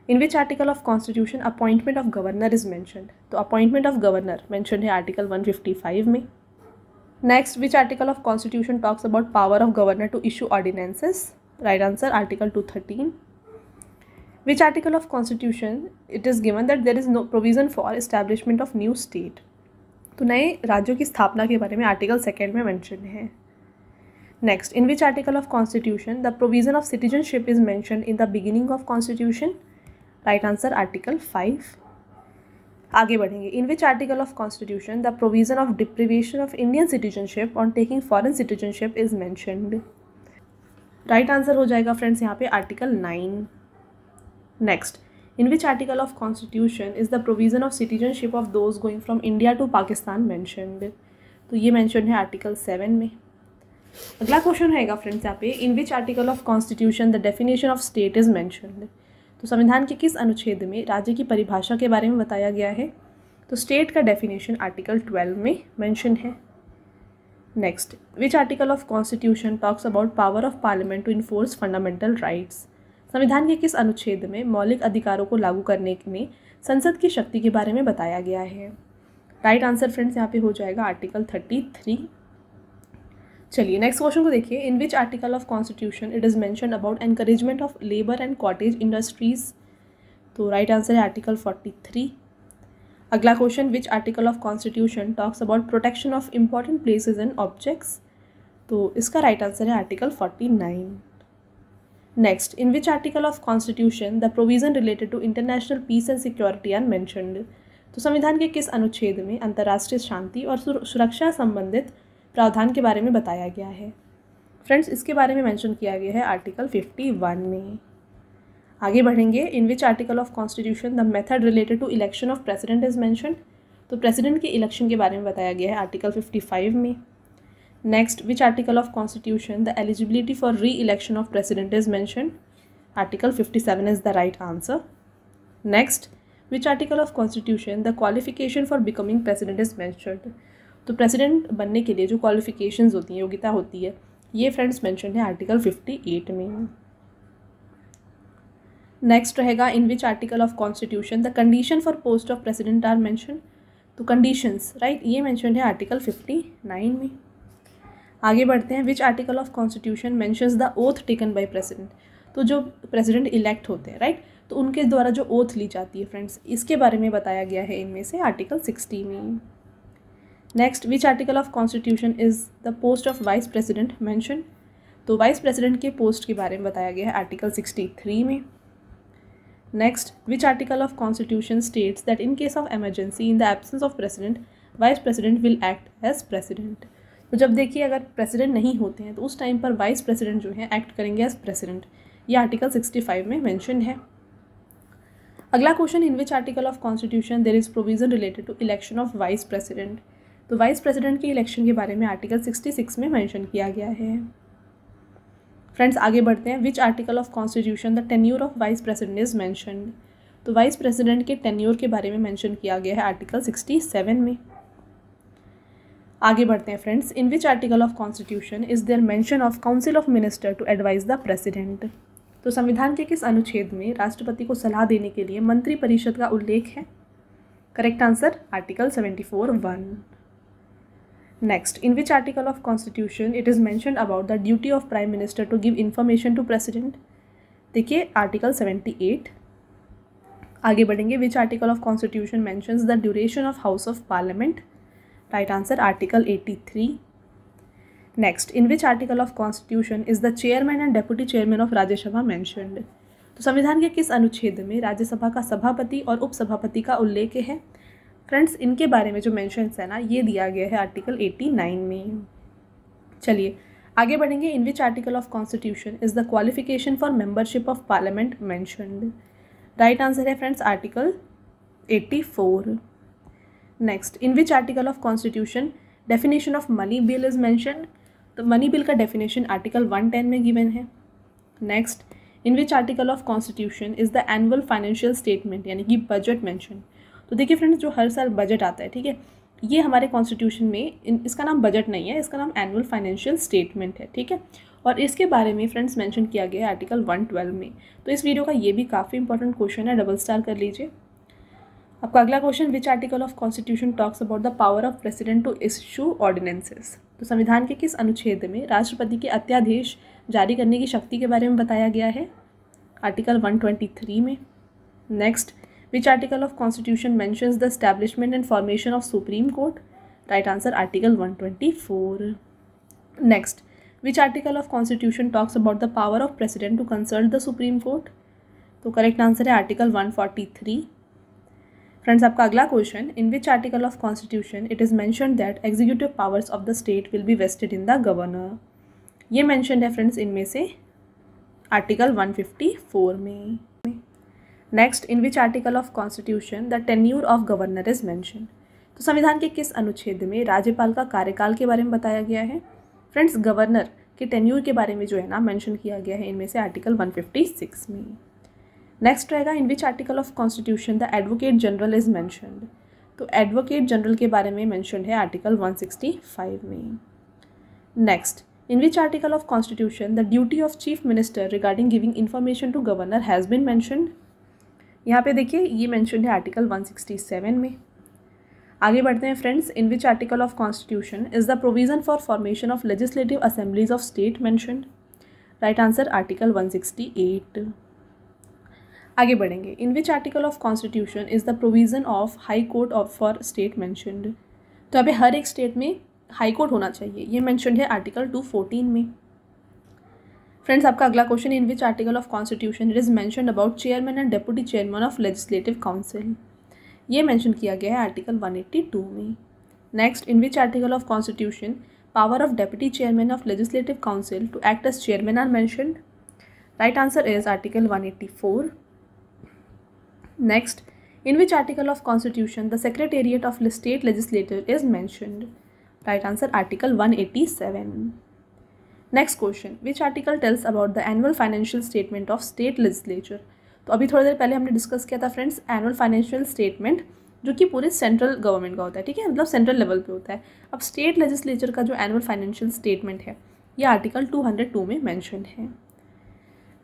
in which article of constitution appointment of governor is mentioned? तो अपॉइंटमेंट ऑफ गवर्नर मेंशन है आर्टिकल 155 में। Next, which article of constitution talks about power of governor to issue ordinances? Right answer article 213। Which article of constitution it is given that there is no provision for establishment of new state? तो नए राज्यों की स्थापना के बारे में article 2 में mention है। Next, in which article of constitution the provision of citizenship is mention in the beginning of constitution? Right answer article 5। आगे बढ़ेंगे, in which article of constitution the provision of deprivation of Indian citizenship on taking foreign citizenship is mentioned? Right answer हो जाएगा friends यहाँ पे article 9। Next, in which article of constitution is the provision of citizenship of those going from India to Pakistan mentioned? तो ये mention है article 7 में। अगला question रहेगा फ्रेंड्स यहाँ पे, in which article of constitution the definition of state is mentioned? तो संविधान के किस अनुच्छेद में राज्य की परिभाषा के बारे में बताया गया है? तो स्टेट का डेफिनेशन आर्टिकल 12 में मेंशन है। Next, which article of constitution talks about power of parliament to enforce fundamental rights? संविधान के किस अनुच्छेद में मौलिक अधिकारों को लागू करने में संसद की शक्ति के बारे में बताया गया है? राइट आंसर फ्रेंड्स यहाँ पे हो जाएगा आर्टिकल 33। चलिए नेक्स्ट क्वेश्चन को देखिए, in which article of constitution it is mention about encouragement of labour and cottage industries? तो राइट आंसर है आर्टिकल 43। अगला question, which article of constitution talks about protection of important places and objects? तो इसका right answer है article 49। Next, in which article of constitution the provision related to international peace and security are mentioned? तो संविधान के किस अनुच्छेद में अंतर्राष्ट्रीय शांति और सुरक्षा संबंधित प्रावधान के बारे में बताया गया है? फ्रेंड्स इसके बारे में मेंशन किया गया है आर्टिकल 51 में। आगे बढ़ेंगे, in which article of constitution the method related to election of president is mentioned? तो प्रेसिडेंट के इलेक्शन के बारे में बताया गया है आर्टिकल 55 में। Next, which article of constitution the eligibility for re election of president is mentioned? Article 57 is the right answer. Next, which article of constitution the qualification for becoming president is mentioned? तो president बनने के लिए जो qualifications होती हैं, योग्यता होती है, ये फ्रेंड्स मेंशन है आर्टिकल 58 में। नेक्स्ट रहेगा, in which article of constitution the condition for post of president are mention? तो कंडीशंस राइट ये मेंशन है आर्टिकल 59 में। आगे बढ़ते हैं, which article of constitution mentions the oath taken by president? तो जो प्रेसिडेंट इलेक्ट होते हैं राइट, तो उनके द्वारा जो ओथ ली जाती है फ्रेंड्स, इसके बारे में बताया गया है इनमें से आर्टिकल 60 में। Next, which article of constitution is the post of vice president mention? तो वाइस प्रेसिडेंट के पोस्ट के बारे में बताया गया है आर्टिकल 63 में। Next, which article of constitution states that in case of emergency in the absence of president vice president will act as president? तो जब देखिए अगर प्रेसिडेंट नहीं होते हैं तो उस टाइम पर वाइस प्रेसिडेंट जो है एक्ट करेंगे एज प्रेसिडेंट, ये आर्टिकल 65 में मेंशन है। अगला question, in which article of constitution there is provision related to election of vice president? तो वाइस प्रेसिडेंट के इलेक्शन के बारे में आर्टिकल 66 में मेंशन किया गया है। फ्रेंड्स आगे बढ़ते हैं, which article of constitution the tenure of vice president is mentioned? तो वाइस प्रेसिडेंट के टेन्योर के बारे में मेंशन किया गया है आर्टिकल 67 में। आगे बढ़ते हैं friends, in which article of constitution is there mention of council of minister to advise the president? तो संविधान के किस अनुच्छेद में राष्ट्रपति को सलाह देने के लिए मंत्री परिषद का उल्लेख है? Correct answer article 74(1). Next, in which article of constitution it is mentioned about the duty of prime minister to give information to president? देखिए आर्टिकल 78। आगे बढ़ेंगे, which article of constitution mentions the duration of house of parliament? Right answer article 83। Next, in which article of constitution is the chairman and deputy chairman of Rajya Sabha mentioned? तो संविधान के किस अनुच्छेद में राज्यसभा का सभापति और उपसभापति का उल्लेख है? फ्रेंड्स इनके बारे में जो मेंशंस है ना, ये दिया गया है आर्टिकल 89 में। चलिए आगे बढ़ेंगे, in which article of constitution is the qualification for membership of parliament mentioned? Right answer है friends article 84। Next, in which article of constitution definition of money bill is mentioned? तो मनी बिल का definition article 110 में given है। Next, in which article of constitution is the annual financial statement यानी कि budget mention? तो देखिए friends, जो हर साल बजट आता है, ठीक है, ये हमारे कॉन्स्टिट्यूशन में इसका नाम बजट नहीं है, इसका नाम एनुअल फाइनेंशियल स्टेटमेंट है, ठीक है। और इसके बारे में फ्रेंड्स मेंशन किया गया है आर्टिकल 112 में। तो इस वीडियो का ये भी काफ़ी इंपॉर्टेंट क्वेश्चन है, डबल स्टार कर लीजिए। आपका अगला question, which article of constitution talks about the power of president to issue ordinances? तो संविधान के किस अनुच्छेद में राष्ट्रपति के अध्यादेश जारी करने की शक्ति के बारे में बताया गया है? आर्टिकल 123 में। Next, which article of constitution mentions the establishment and formation of supreme court? Right answer article 124। Next, which article of constitution talks about the power of president to consult the supreme court? तो correct answer है article 143। Friends आपका अगला question, in which article of constitution it is mentioned that executive powers of the state will be vested in the governor? ये mentioned है friends इनमें से article 154 में। Next, in which article of constitution the tenure of governor is mention. तो संविधान के किस अनुच्छेद में राज्यपाल का कार्यकाल के बारे में बताया गया है? फ्रेंड्स, गवर्नर के टेन्यूर के बारे में जो है ना मेंशन किया गया है इनमें से आर्टिकल 156 में। नेक्स्ट रहेगा, in which article of constitution the advocate general is mentioned. तो एडवोकेट जनरल के बारे में मेंशन है आर्टिकल 165 में। Next, in which article of constitution the duty of chief minister regarding giving information to governor has been mentioned. यहाँ पे देखिए ये मेंशन है आर्टिकल 167 में। आगे बढ़ते हैं friends, in which article of constitution is the provision for formation of legislative assemblies of state mentioned. Right answer article 168। आगे बढ़ेंगे, in which article of constitution is the provision of high court of for state mentioned. तो यहाँ पे हर एक state में high court होना चाहिए, ये मेंशनड है आर्टिकल 214 में। फ्रेंड्स, आपका अगला question, in which article of constitution it is mentioned about chairman and deputy chairman of legislative council. ये मेंशन किया गया है आर्टिकल 182 में। Next, in which article of constitution power of deputy chairman of legislative council to act as chairman are mentioned. Right answer is article 184। Next, in which article of constitution the secretariat of state legislature is mentioned. Right answer article 187। Next question, which article tells about the annual financial statement of state legislature. तो अभी थोड़ी देर पहले हमने discuss किया था friends annual financial statement, जो कि पूरे सेंट्रल गवर्नमेंट का होता है, ठीक है, मतलब सेंट्रल लेवल पे होता है। अब स्टेट लेजिस्लेचर का जो एनुअल फाइनेंशियल स्टेटमेंट है ये आर्टिकल 202 में मेंशन है।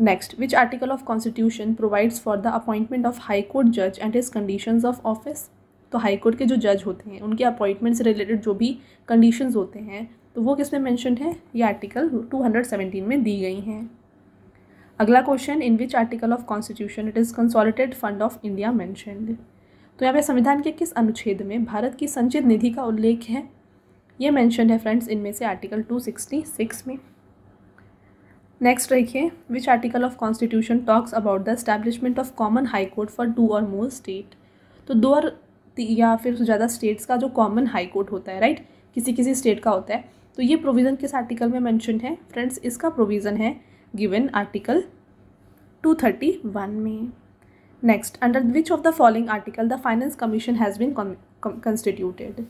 Next, which article of constitution provides for the appointment of high court जज and his conditions of office. तो हाई कोर्ट के जो जज होते हैं उनके अपॉइंटमेंट से रिलेटेड जो भी कंडीशंस होते हैं तो वो किस में मेंशन है? ये आर्टिकल 217 में दी गई हैं। अगला question, in which article of constitution it is consolidated fund of India mentioned. तो यहाँ पे संविधान के किस अनुच्छेद में भारत की संचित निधि का उल्लेख है? ये मेंशन है फ्रेंड्स इनमें से आर्टिकल 266 में। नेक्स्ट देखिए, विच article of constitution talks about the establishment of common high court for 2 और मोर स्टेट। तो 2 और या फिर ज़्यादा स्टेट्स का जो कॉमन हाई कोर्ट होता है, राइट, किसी किसी स्टेट का होता है, तो ये प्रोविज़न किस आर्टिकल में मेंशन है? फ्रेंड्स, इसका प्रोविज़न है गिवन आर्टिकल 231 में। Next, under which of the following article the finance commission has been constituted.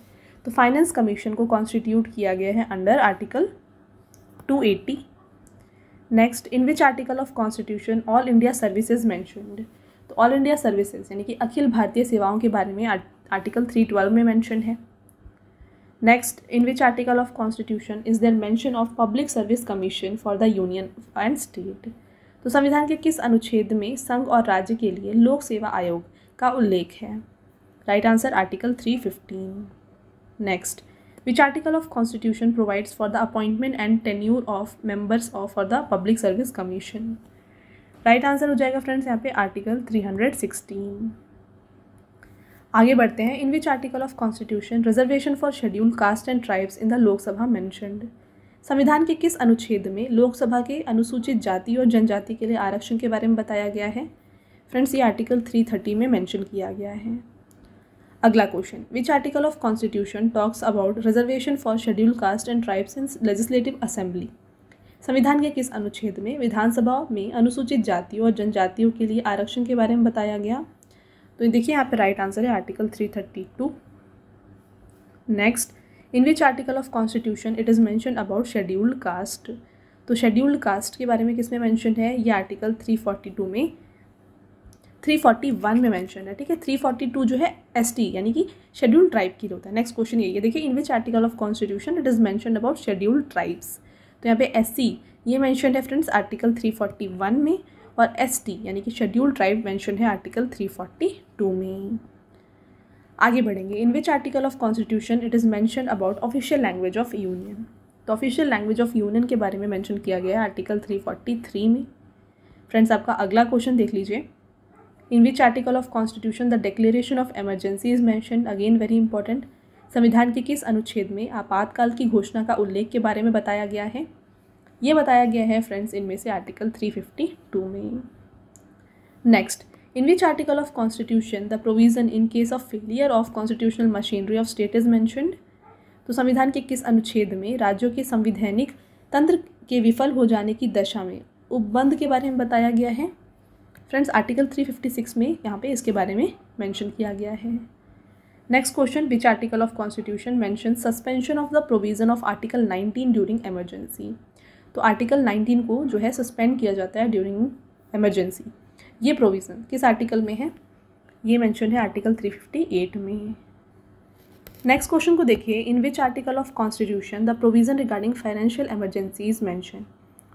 तो फाइनेंस कमीशन को कॉन्स्टिट्यूट किया गया है under article 280। Next, in which article of constitution all India services mentioned. तो all India services यानी कि अखिल भारतीय सेवाओं के बारे में आर्टिकल 312 में मेंशन है। Next, in which article of constitution is there mention of public service commission for the union and state. तो संविधान के किस अनुच्छेद में संघ और राज्य के लिए लोक सेवा आयोग का उल्लेख है? Right answer article 315। Next, which article of constitution provides for the appointment and tenure of members of for the public service commission. Right answer हो जाएगा फ्रेंड्स यहाँ पे आर्टिकल 316। आगे बढ़ते हैं, in which article of constitution reservation for scheduled caste and tribes in the Lok Sabha mentioned. संविधान के किस अनुच्छेद में लोकसभा के अनुसूचित जाति और जनजाति के लिए आरक्षण के बारे में बताया गया है? फ्रेंड्स, ये आर्टिकल 330 में मेंशन किया गया है। अगला question, which article of constitution talks about reservation for scheduled caste and tribes in legislative assembly. संविधान के किस अनुच्छेद में विधानसभा में अनुसूचित जातियों और जनजातियों के लिए आरक्षण के बारे में बताया गया? तो देखिए यहाँ पे राइट आंसर है article 332। Next, in which article of constitution it is mention about scheduled caste. तो शेड्यूल्ड कास्ट के बारे में किस में मेंशन है? ये आर्टिकल 341 में मेंशन है, ठीक है। 342 जो है एसटी यानी कि शेड्यूल्ड ट्राइब के लिए होता है। नेक्स्ट क्वेश्चन ये देखिए, in which article of constitution it is mention about scheduled tribes. तो यहाँ पे एससी ये मेंशन है फ्रेंड्स आर्टिकल 341 में, और एसटी यानी कि शेड्यूल्ड ट्राइब मेंशन है आर्टिकल 342 में। आगे बढ़ेंगे, in which article of constitution it is mention about official language of union. तो ऑफिशियल लैंग्वेज ऑफ यूनियन के बारे में मेंशन किया गया है आर्टिकल 343 में। फ्रेंड्स, आपका अगला क्वेश्चन देख लीजिए, in which article of constitution the declaration of emergency is mention. Again very important, संविधान के किस अनुच्छेद में आपातकाल की घोषणा का उल्लेख के बारे में बताया गया है? ये बताया गया है फ्रेंड्स इनमें से आर्टिकल 352 में। Next, in which article of constitution the provision in case of failure of constitutional machinery of state is mentioned. तो संविधान के किस अनुच्छेद में राज्यों के संवैधानिक तंत्र के विफल हो जाने की दशा में उपबंध के बारे में बताया गया है? फ्रेंड्स आर्टिकल 356 में यहाँ पे इसके बारे में मेंशन किया गया है। Next question, which article of constitution mention suspension of the provision of article 19 during emergency. तो आर्टिकल 19 को जो है सस्पेंड किया जाता है ड्यूरिंग इमरजेंसी। ये प्रोविज़न किस आर्टिकल में है? ये मेंशन है आर्टिकल 358 में। नेक्स्ट क्वेश्चन को देखिए, in which article of constitution the provision regarding financial emergency is mention.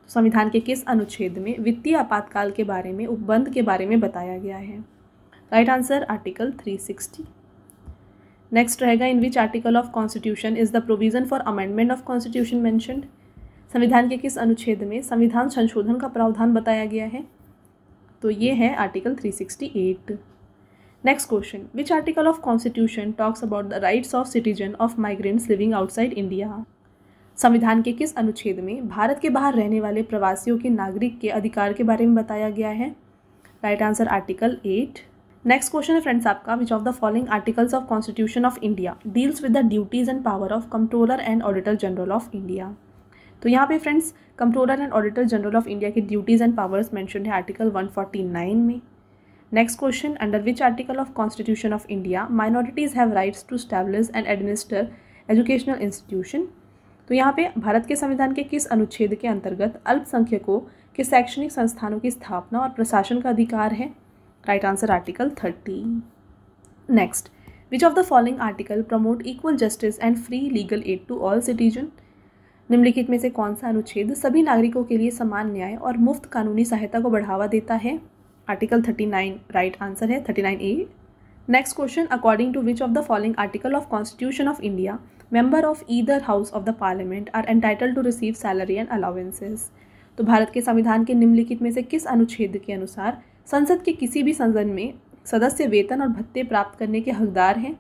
संविधान के किस अनुच्छेद में वित्तीय आपातकाल के बारे में उपबंध के बारे में बताया गया है? Right answer article 360। नेक्स्ट रहेगा, in which article of constitution is the provision for amendment of constitution mentioned. संविधान के किस अनुच्छेद में संविधान संशोधन का प्रावधान बताया गया है? तो ये है article 368। Next question, which article of constitution talks about the rights of citizen of migrants living outside India. संविधान के किस अनुच्छेद में भारत के बाहर रहने वाले प्रवासियों के नागरिक के अधिकार के बारे में बताया गया है? Right answer article 8। Next question है फ्रेंड्स आपका, which of the following articles of constitution of India deals with the duties and power of controller and auditor general of India. तो यहाँ पे friends controller and auditor general of India की duties and powers mention है article 149 में। Next question, under which article of constitution of India minorities have rights to establish and administer educational institution. तो यहाँ पे भारत के संविधान के किस अनुच्छेद के अंतर्गत अल्पसंख्यकों के शैक्षणिक संस्थानों की स्थापना और प्रशासन का अधिकार है? Right answer article 30। Next, which of the following article promote equal justice and free legal aid to all citizen. निम्नलिखित में से कौन सा अनुच्छेद सभी नागरिकों के लिए समान न्याय और मुफ्त कानूनी सहायता को बढ़ावा देता है? आर्टिकल 39 राइट आंसर है 39A। Next question, according to which of the following article of constitution of India member of either house of the parliament are entitled to receive salary and allowances. तो भारत के संविधान के निम्नलिखित में से किस अनुच्छेद के अनुसार संसद के किसी भी सदन में सदस्य वेतन और भत्ते प्राप्त करने के हकदार हैं?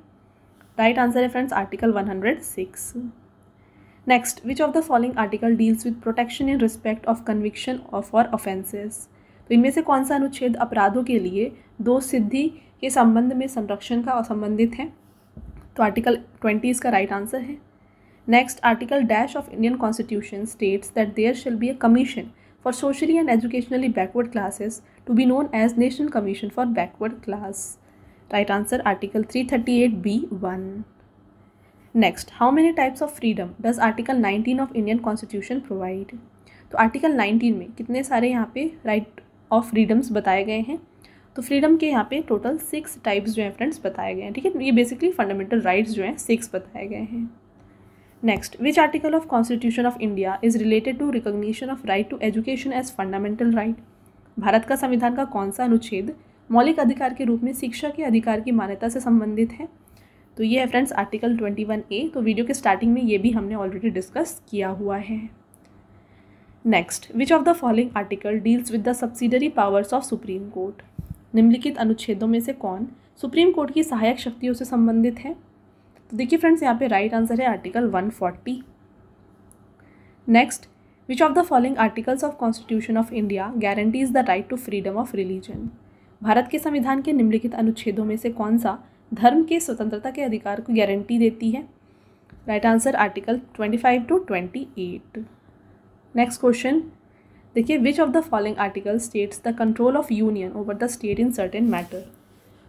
राइट आंसर है friends article 106। Next, which of the following article deals with protection in respect of conviction for offences. तो इनमें से कौन सा अनुच्छेद अपराधों के लिए दोष सिद्धि के संबंध में संरक्षण का संबंधित है? तो आर्टिकल 20 इसका राइट आंसर है। Next, article dash of Indian constitution states that there shall be a commission for socially and educationally backward classes to be known as national commission for backward class. Right answer article 338B(1). Next, how many types of freedom does article 19 of Indian constitution provide. तो article 19 में कितने सारे यहाँ पे right of freedoms बताए गए हैं? तो फ्रीडम के यहाँ पे टोटल 6 टाइप्स जो हैं फ्रेंड्स बताए गए हैं। ठीक है, ये बेसिकली फंडामेंटल राइट्स जो हैं 6 बताए गए हैं। Next, which article of constitution of India is related to recognition of right to education as fundamental right. Bharat का संविधान का कौन सा अनुच्छेद मौलिक अधिकार के रूप में शिक्षा के अधिकार की मान्यता से संबंधित है? तो ये है फ्रेंड्स आर्टिकल 21A। तो वीडियो के स्टार्टिंग में ये भी हमने ऑलरेडी डिस्कस किया हुआ है। Next, which of the following article deals with the subsidiary powers of supreme court. निम्नलिखित अनुच्छेदों में से कौन सुप्रीम कोर्ट की सहायक शक्तियों से संबंधित है? तो देखिए फ्रेंड्स यहाँ पे राइट आंसर है article 140। Next, which of the following articles of constitution of India guarantees the right to freedom of religion. Bharat के संविधान के निम्नलिखित अनुच्छेदों में से कौन सा धर्म के स्वतंत्रता के अधिकार को गारंटी देती है? Right answer article 25 to 28। Next question देखिए, which of the following article states the control of union over the state in certain matter.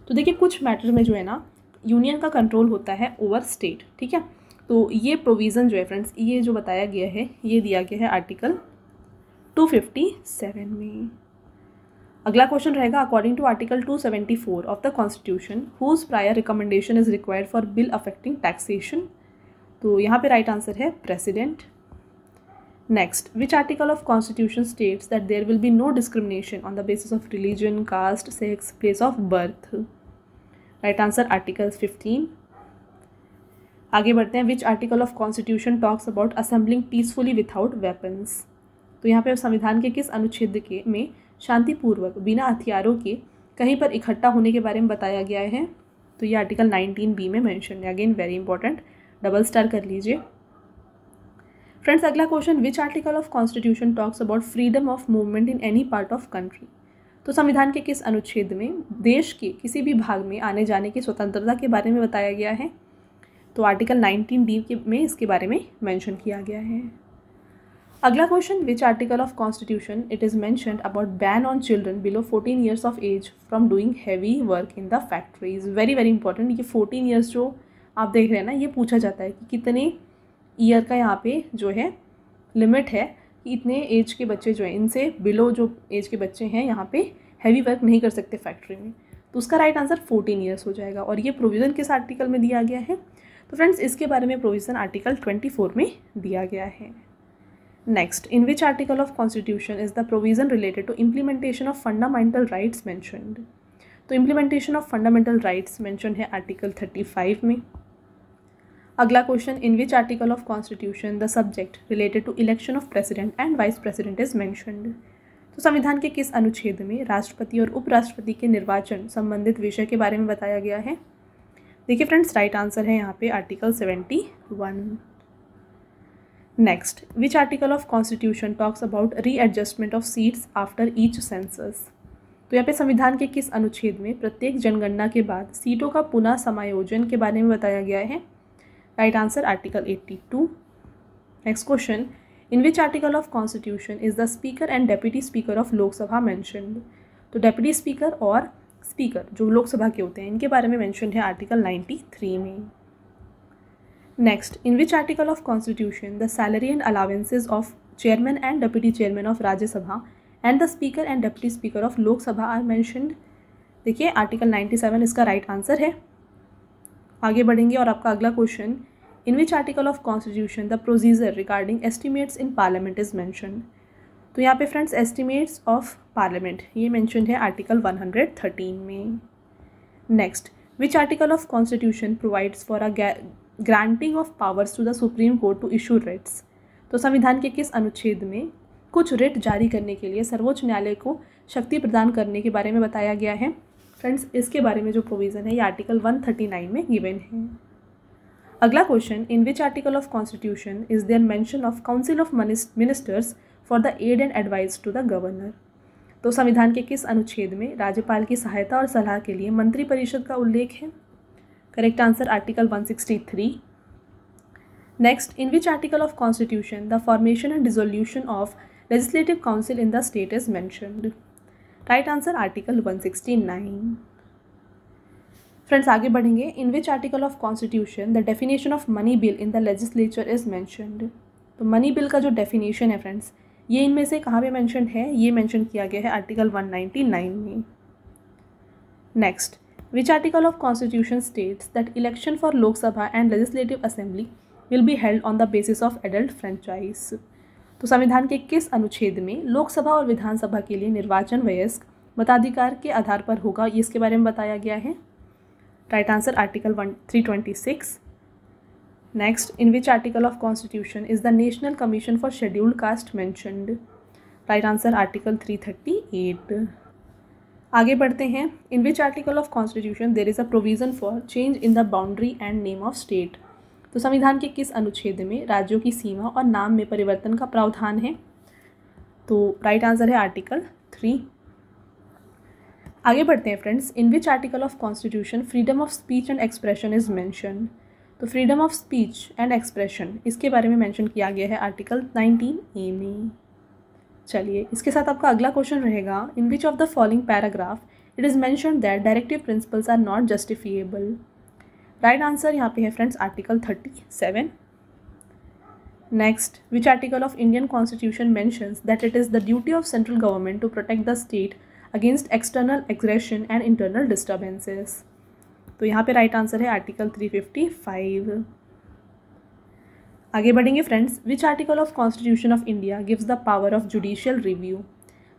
तो देखिए कुछ मैटर में जो है ना यूनियन का कंट्रोल होता है ओवर स्टेट। ठीक है, तो ये प्रोविज़न जो है फ्रेंड्स ये जो बताया गया है ये दिया गया है आर्टिकल 257 में। अगला क्वेश्चन रहेगा, according to article 274 of the constitution whose prior recommendation is required for bill affecting taxation. तो यहाँ पे राइट आंसर है president. Next, which article of constitution states that there will be no discrimination on the basis of religion, caste, sex, place of birth. Right answer article 15। आगे बढ़ते हैं, which article of constitution talks about assembling peacefully without weapons. तो यहाँ पे संविधान के किस अनुच्छेद के में शांतिपूर्वक बिना हथियारों के कहीं पर इकट्ठा होने के बारे में बताया गया है? तो ये आर्टिकल 19B में मेंशन है। Again very important, double star कर लीजिए फ्रेंड्स। अगला question, which article of constitution talks about freedom of movement in any part of country. तो संविधान के किस अनुच्छेद में देश के किसी भी भाग में आने जाने की स्वतंत्रता के बारे में बताया गया है? तो आर्टिकल 19D में इसके बारे में मेंशन किया गया है। अगला question, which article of constitution it is mentioned about ban on children below 14 years of age from doing heavy work in the factories. Very very important, ये 14 ईयर्स जो आप देख रहे हैं ना, ये पूछा जाता है कि कितने ईयर का यहाँ पे जो है लिमिट है कि इतने एज के बच्चे जो हैं, इनसे बिलो जो एज के बच्चे हैं यहाँ पे हैवी वर्क नहीं कर सकते फैक्ट्री में। तो उसका राइट आंसर 14 ईयर्स हो जाएगा। और ये प्रोविज़न किस आर्टिकल में दिया गया है? तो फ्रेंड्स इसके बारे में प्रोविज़न आर्टिकल 24 में दिया गया है। Next, in which article of constitution is the provision related to implementation of fundamental rights mentioned? तो implementation of fundamental rights mention है आर्टिकल 35 में। अगला question, in which article of constitution the subject related to election of president and vice president is mentioned? तो संविधान के किस अनुच्छेद में राष्ट्रपति और उपराष्ट्रपति के निर्वाचन संबंधित विषय के बारे में बताया गया है? देखिए फ्रेंड्स, राइट आंसर है यहाँ पे article 71। Next, which article of constitution talks about readjustment of seats after each census? तो यहाँ पे संविधान के किस अनुच्छेद में प्रत्येक जनगणना के बाद सीटों का पुनः समायोजन के बारे में बताया गया है? Right answer article 82। Next question, in which article of constitution is the speaker and deputy speaker of Lok Sabha mentioned? तो डेप्यूटी स्पीकर और स्पीकर जो लोकसभा के होते हैं, इनके बारे में मैंशन है आर्टिकल 93 में। Next, in which article of constitution the salary and allowances of chairman and deputy chairman of Rajya Sabha and the speaker and deputy speaker of Lok Sabha are mentioned? देखिए आर्टिकल 97 इसका राइट आंसर है। आगे बढ़ेंगे और आपका अगला question, in which article of constitution the procedure regarding estimates in parliament is mentioned? तो यहाँ पे फ्रेंड्स एस्टिमेट्स ऑफ पार्लियामेंट ये मैंशन है आर्टिकल 113 में। Next, which article of constitution provides for a granting of powers to the supreme court to issue writs? तो संविधान के किस अनुच्छेद में कुछ रिट जारी करने के लिए सर्वोच्च न्यायालय को शक्ति प्रदान करने के बारे में बताया गया है? फ्रेंड्स इसके बारे में जो प्रोविज़न है ये आर्टिकल 139 में गिवन है। अगला question, in which article of constitution is there mention of council of ministers for the aid and advice to the governor? तो संविधान के किस अनुच्छेद में राज्यपाल की सहायता और सलाह के लिए मंत्रिपरिषद का उल्लेख है? Correct answer article 163। Next, in which article of constitution the formation and dissolution of legislative council in the state is mentioned? Right answer article 169। Friends आगे बढ़ेंगे, in which article of constitution the definition of money bill in the legislature is mentioned? तो money bill का जो definition है friends ये इनमें से कहाँ पे मेंशन है? ये मेंशन किया गया है आर्टिकल 199 में। Next, which article of constitution states that election for Lok Sabha and legislative assembly will be held on the basis of adult franchise? तो संविधान के किस अनुच्छेद में लोकसभा और विधानसभा के लिए निर्वाचन वयस्क मताधिकार के आधार पर होगा, ये इसके बारे में बताया गया है? Right answer article 326। Next, in which article of constitution is the national commission for scheduled caste mentioned? Right answer article 338। आगे बढ़ते हैं, in which article of constitution there is a provision for change in the boundary and name of state? तो संविधान के किस अनुच्छेद में राज्यों की सीमा और नाम में परिवर्तन का प्रावधान है? तो राइट आंसर है आर्टिकल 3। आगे बढ़ते हैं friends, in which article of constitution freedom of speech and expression is mention? तो freedom of speech and expression इसके बारे में मेंशन किया गया है आर्टिकल 19A में। चलिए इसके साथ आपका अगला क्वेश्चन रहेगा, in which of the following paragraph it is mentioned that directive principles are not justifiable? Right answer यहाँ पे है friends article 37। Next, which article of Indian constitution mentions that it is the duty of central government to protect the state against external aggression and internal disturbances? तो यहाँ पे right answer है article 355। आगे बढ़ेंगे friends, which article of constitution of India gives the power of judicial review?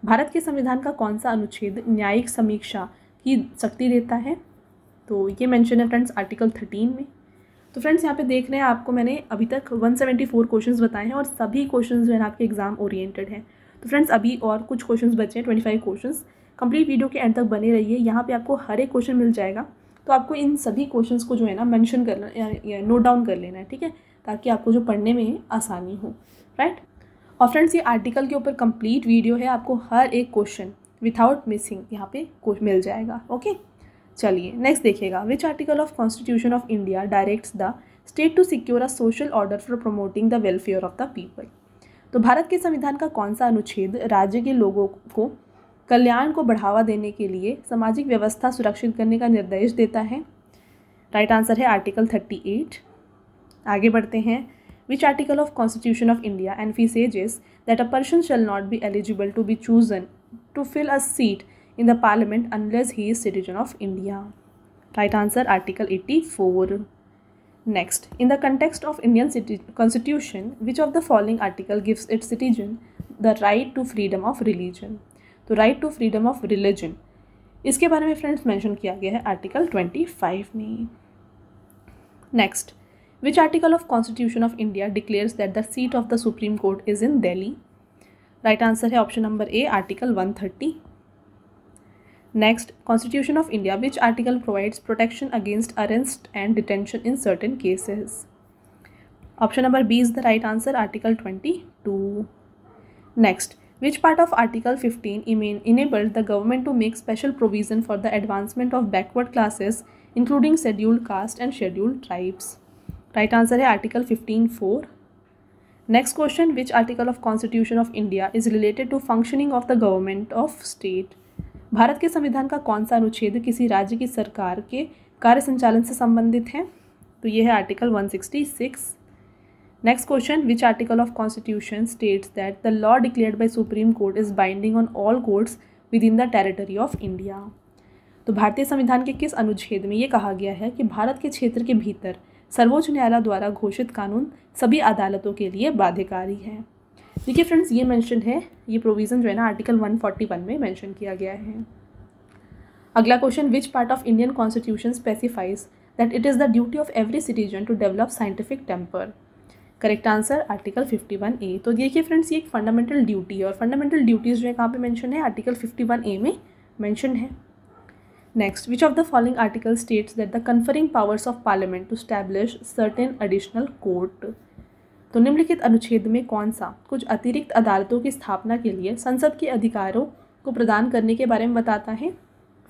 Bharat के संविधान का कौन सा अनुच्छेद न्यायिक समीक्षा की शक्ति देता है? तो ये मेंशन है फ्रेंड्स आर्टिकल 13 में। तो फ्रेंड्स यहाँ पे देख रहे हैं, आपको मैंने अभी तक 174 क्वेश्चंस बताए हैं और सभी क्वेश्चंस जो है आपके एग्जाम ओरिएंटेड हैं। तो फ्रेंड्स अभी और कुछ क्वेश्चंस बचे हैं, 25 क्वेश्चंस। कंप्लीट वीडियो के एंड तक बने रहिए, यहाँ पे आपको हर एक क्वेश्चन मिल जाएगा। तो आपको इन सभी क्वेश्चंस को जो है ना मेंशन करना या नोट डाउन कर लेना है, ठीक है, ताकि आपको जो पढ़ने में आसानी हो, राइट। और फ्रेंड्स ये आर्टिकल के ऊपर कंप्लीट वीडियो है, आपको हर एक क्वेश्चन विदाउट मिसिंग यहाँ पे मिल जाएगा। ओके चलिए नेक्स्ट देखिएगा, which article of constitution of India directs the state to secure a social order for promoting the welfare of the people? तो तो भारत के संविधान का कौन सा अनुच्छेद राज्य के लोगों को कल्याण को बढ़ावा देने के लिए सामाजिक व्यवस्था सुरक्षित करने का निर्देश देता है? राइट आंसर है आर्टिकल 38। आगे बढ़ते हैं। Which article of constitution of India envisages that a person shall not be eligible to be chosen to fill a seat in the parliament unless he is citizen of India? Right answer article 84. Next, in the context of Indian constitution, which of the following article gives its citizen the right to freedom of religion? तो right to freedom of religion इसके बारे में friends mention किया गया है article 25 में। Next, which article of Constitution of India declares that the seat of the Supreme Court is in Delhi? Right answer है option number A article 130। Next, Constitution of India, which article provides protection against arrest and detention in certain cases? Option number B is the right answer, article 22. Next, which part of article 15 enabled the government to make special provision for the advancement of backward classes including scheduled caste and scheduled tribes? Right answer है article 15(4). Next question, which article of constitution of India is related to functioning of the government of state? Bharat के संविधान का कौन सा अनुच्छेद किसी राज्य की सरकार के कार्य संचालन से संबंधित है? तो ये है article 166। Next question, which article of constitution states that the law declared by supreme court is binding on all courts with in the territory of India? तो भारतीय संविधान के किस अनुच्छेद में ये कहा गया है कि भारत के क्षेत्र के भीतर सर्वोच्च न्यायालय द्वारा घोषित कानून सभी अदालतों के लिए बाध्यकारी है? देखिए फ्रेंड्स, ये मेंशन है, ये प्रोविज़न जो है ना आर्टिकल 141 में मेंशन किया गया है। अगला question, which part of Indian constitution specifies that it is the duty of every citizen to develop scientific temper? Correct answer article 51A। तो देखिए फ्रेंड्स, ये एक फंडामेंटल ड्यूटी है और फंडामेंटल ड्यूटीज़ जो है कहाँ पे मेंशन है? आर्टिकल 51A में मेंशन है। Next, which of the following article states that the conferring powers of parliament to establish certain additional court? तो निम्नलिखित अनुच्छेद में कौन सा कुछ अतिरिक्त अदालतों की स्थापना के लिए संसद के अधिकारों को प्रदान करने के बारे में बताता है?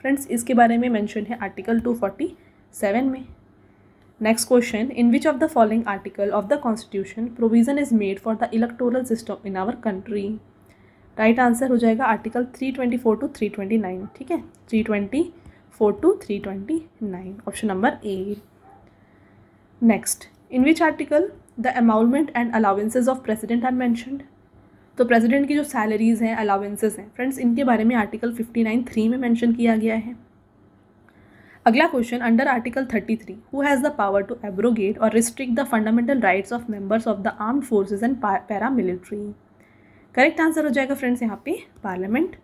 फ्रेंड्स, इसके बारे में मेंशन है आर्टिकल 247 में। Next question, in which of the following article of the constitution provision is made for the electoral system in our country? Right answer हो जाएगा आर्टिकल 324 to 329। ठीक है, 324 to 329, option number A. Next, in which article the emoluments and allowances of president are mentioned? तो president की जो salaries हैं, allowances हैं friends, इनके बारे में आर्टिकल 59(3) में मेंशन किया गया है। अगला question, under article 33 who has the power to abrogate or restrict the fundamental rights of members of the armed forces and paramilitary? Correct answer हो जाएगा फ्रेंड्स यहाँ पे पार्लियामेंट।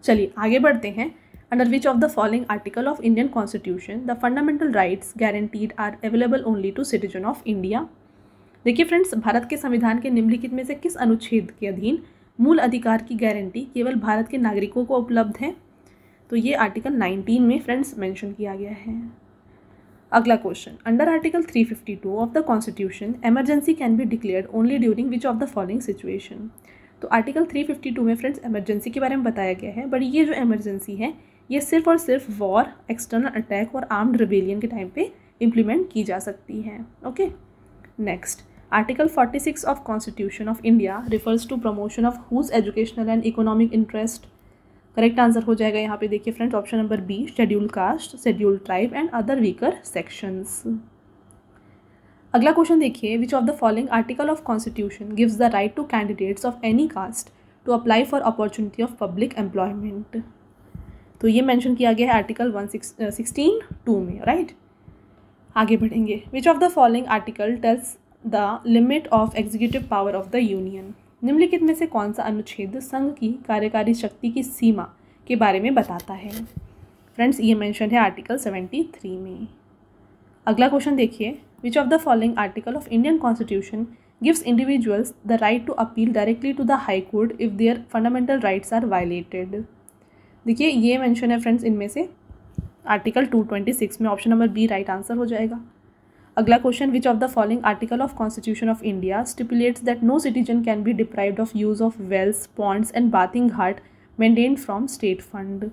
चलिए आगे बढ़ते हैं। Under which of the following article of Indian constitution the fundamental rights guaranteed are available only to citizen of India? देखिए friends, Bharat के संविधान के निम्नलिखित में से किस अनुच्छेद के अधीन मूल अधिकार की गारंटी केवल भारत के नागरिकों को उपलब्ध है? तो ये आर्टिकल 19 में फ्रेंड्स मेंशन किया गया है। अगला question, under article 352 of the constitution emergency can be declared only during which of the following situation? तो आर्टिकल 352 में फ्रेंड्स एमरजेंसी के बारे में बताया गया है, बट ये जो एमरजेंसी है ये सिर्फ और सिर्फ वॉर, एक्सटर्नल अटैक और आर्म्ड रिबेलियन के टाइम पे इम्प्लीमेंट की जा सकती है। Okay, next, article 46 of constitution of India refers to promotion of whose educational and economic interest? Correct answer हो जाएगा यहाँ पे देखिए friends option number B, scheduled caste, scheduled tribe and other weaker sections. अगला क्वेश्चन देखिए, which of the following article of constitution gives the right to candidates of any caste to apply for opportunity of public employment? तो ये mention किया गया है article 116(2) में, right. आगे बढ़ेंगे। विच of the following article tells the limit of executive power of the union? निम्नलिखित में से कौन सा अनुच्छेद संघ की कार्यकारी शक्ति की सीमा के बारे में बताता है? फ्रेंड्स, ये मेंशन है आर्टिकल 73 में। अगला क्वेश्चन देखिए, which of the following article of Indian constitution gives individuals the right to appeal directly to the high court if their fundamental rights are violated? देखिए ये मेंशन है फ्रेंड्स इनमें से आर्टिकल 226 में, option number B right answer हो जाएगा। अगला question, which of the following article of constitution of India stipulates that no citizen can be deprived of use of wells, ponds and bathing ghat maintained from state fund?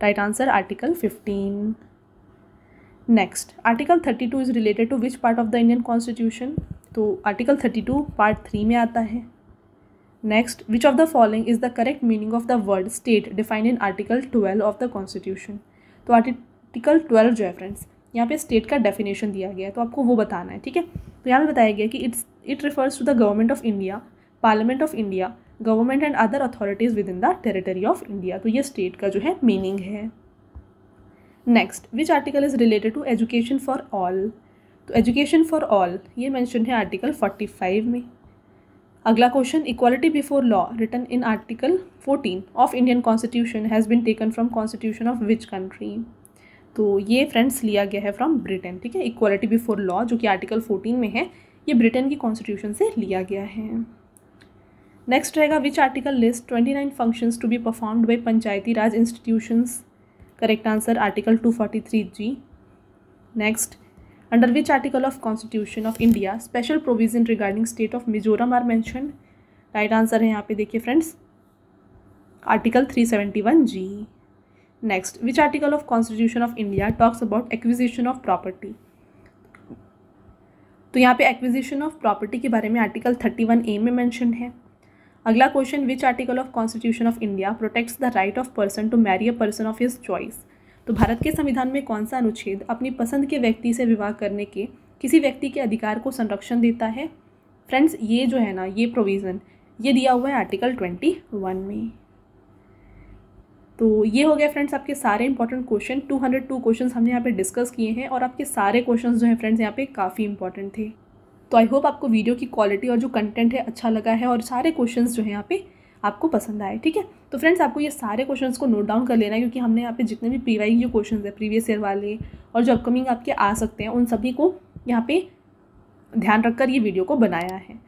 Right answer article 15। Next, article 32 is related to which part of the Indian constitution? तो article 32 part 3 में आता है। Next, which of the following is the correct meaning of the word state defined in article 12 of the constitution. तो article 12 जो है friends, यहाँ पे state का डेफिनेशन दिया गया है, तो आपको वो बताना है, ठीक है। तो यहाँ पे बताया गया कि it refers to the government of India, parliament of India, government and other authorities within the territory of India. तो ये स्टेट का जो है मीनिंग है। Next, which article is related to education for all. तो education for all ये mention है article 45 में। अगला question, equality before law written in article 14 of Indian constitution has been taken from constitution of which country. तो ये friends लिया गया है फ्रॉम ब्रिटेन, ठीक है। इक्वालिटी बिफोर लॉ जो कि आर्टिकल 14 में है, ये ब्रिटेन की कॉन्स्टिट्यूशन से लिया गया है। नेक्स्ट रहेगा, which article list 29 functions to be performed by Panchayati Raj institutions. Correct answer article 243G। Next, under which article of constitution of India special provision regarding state of Mizoram are mentioned. Right answer है यहाँ पे देखिए friends, article 371G। Next, which article of constitution of India talks about acquisition of property. तो यहाँ पे acquisition of property के बारे में आर्टिकल 31A में मेंशन है। अगला question, which article of constitution of India protects the right of person to marry a person of his choice. तो भारत के संविधान में कौन सा अनुच्छेद अपनी पसंद के व्यक्ति से विवाह करने के किसी व्यक्ति के अधिकार को संरक्षण देता है। फ्रेंड्स ये जो है ना, ये प्रोविज़न ये दिया हुआ है आर्टिकल 21 में। तो ये हो गया फ्रेंड्स आपके सारे इंपॉर्टेंट क्वेश्चन। 202 क्वेश्चन हमने यहाँ पे डिस्कस किए हैं और आपके सारे क्वेश्चन जो हैं फ्रेंड्स यहाँ पे काफ़ी इंपॉर्टेंट थे। तो आई होप आपको वीडियो की क्वालिटी और जो कंटेंट है अच्छा लगा है और सारे क्वेश्चंस जो हैं यहाँ पे आपको पसंद आए, ठीक है। तो फ्रेंड्स आपको ये सारे क्वेश्चंस को नोट डाउन कर लेना है, क्योंकि हमने यहाँ पे जितने भी प्रीवाइज जो क्वेश्चंस है प्रीवियस ईयर वाले और जो अपकमिंग आपके आ सकते हैं, उन सभी को यहाँ पे ध्यान रखकर ये वीडियो को बनाया है।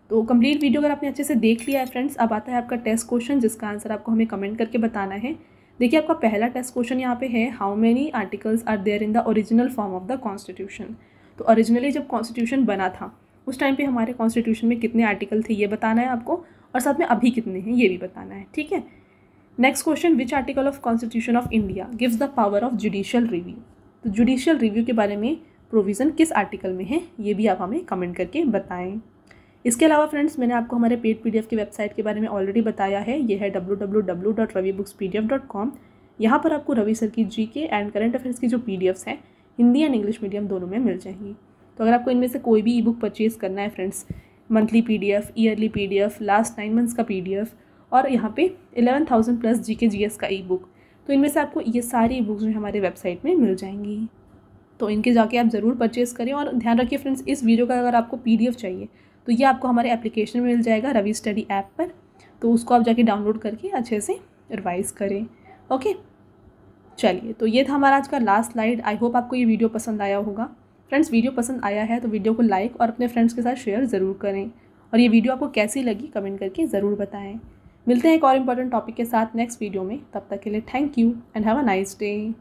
तो कंप्लीट वीडियो अगर आपने अच्छे से देख लिया है फ्रेंड्स, अब आता है आपका टेस्ट क्वेश्चन, जिसका आंसर आपको हमें कमेंट करके बताना है। देखिए आपका पहला टेस्ट क्वेश्चन यहाँ पे है, how many articles are there in the original form of the constitution. तो ओरिजिनली जब कॉन्स्टिट्यूशन बना था उस टाइम पे हमारे कॉन्स्टिट्यूशन में कितने आर्टिकल थे ये बताना है आपको, और साथ में अभी कितने हैं ये भी बताना है, ठीक है। Next question, which article of constitution of India gives the power of judicial review. तो जुडिशियल रिव्यू के बारे में प्रोविज़न किस आर्टिकल में है ये भी आप हमें कमेंट करके बताएं। इसके अलावा फ्रेंड्स मैंने आपको हमारे पेड PDF की वेबसाइट के बारे में ऑलरेडी बताया है, ये है www.ravibookspdf.com। यहाँ पर आपको रवि सर की GK एंड करंट अफेयर्स की जो PDFs हैं हिंदी एंड इंग्लिश मीडियम दोनों में मिल जाएंगी। तो अगर आपको इनमें से कोई भी ई बुक परचेज़ करना है friends, monthly PDF, yearly PDF, last 9 months का PDF और यहाँ पे 11,000 प्लस GK GS का ई बुक, तो इनमें से आपको ये सारी ई बुक्स जो हमारे वेबसाइट में मिल जाएंगी। तो इनके जाके आप ज़रूर परचेज़ करें। और ध्यान रखिए फ्रेंड्स, इस वीडियो का अगर आपको PDF चाहिए तो ये आपको हमारे एप्लीकेशन में मिल जाएगा रवि स्टडी ऐप पर, तो उसको आप जाके डाउनलोड करके अच्छे से रिवाइज़ करें। ओके, चलिए, तो ये था हमारा आज का लास्ट स्लाइड। आई होप आपको ये वीडियो पसंद आया होगा। फ्रेंड्स वीडियो पसंद आया है तो वीडियो को लाइक और अपने फ्रेंड्स के साथ शेयर ज़रूर करें, और ये वीडियो आपको कैसी लगी कमेंट करके ज़रूर बताएं। मिलते हैं एक और इम्पॉर्टेंट टॉपिक के साथ नेक्स्ट वीडियो में, तब तक के लिए thank you and have a nice day.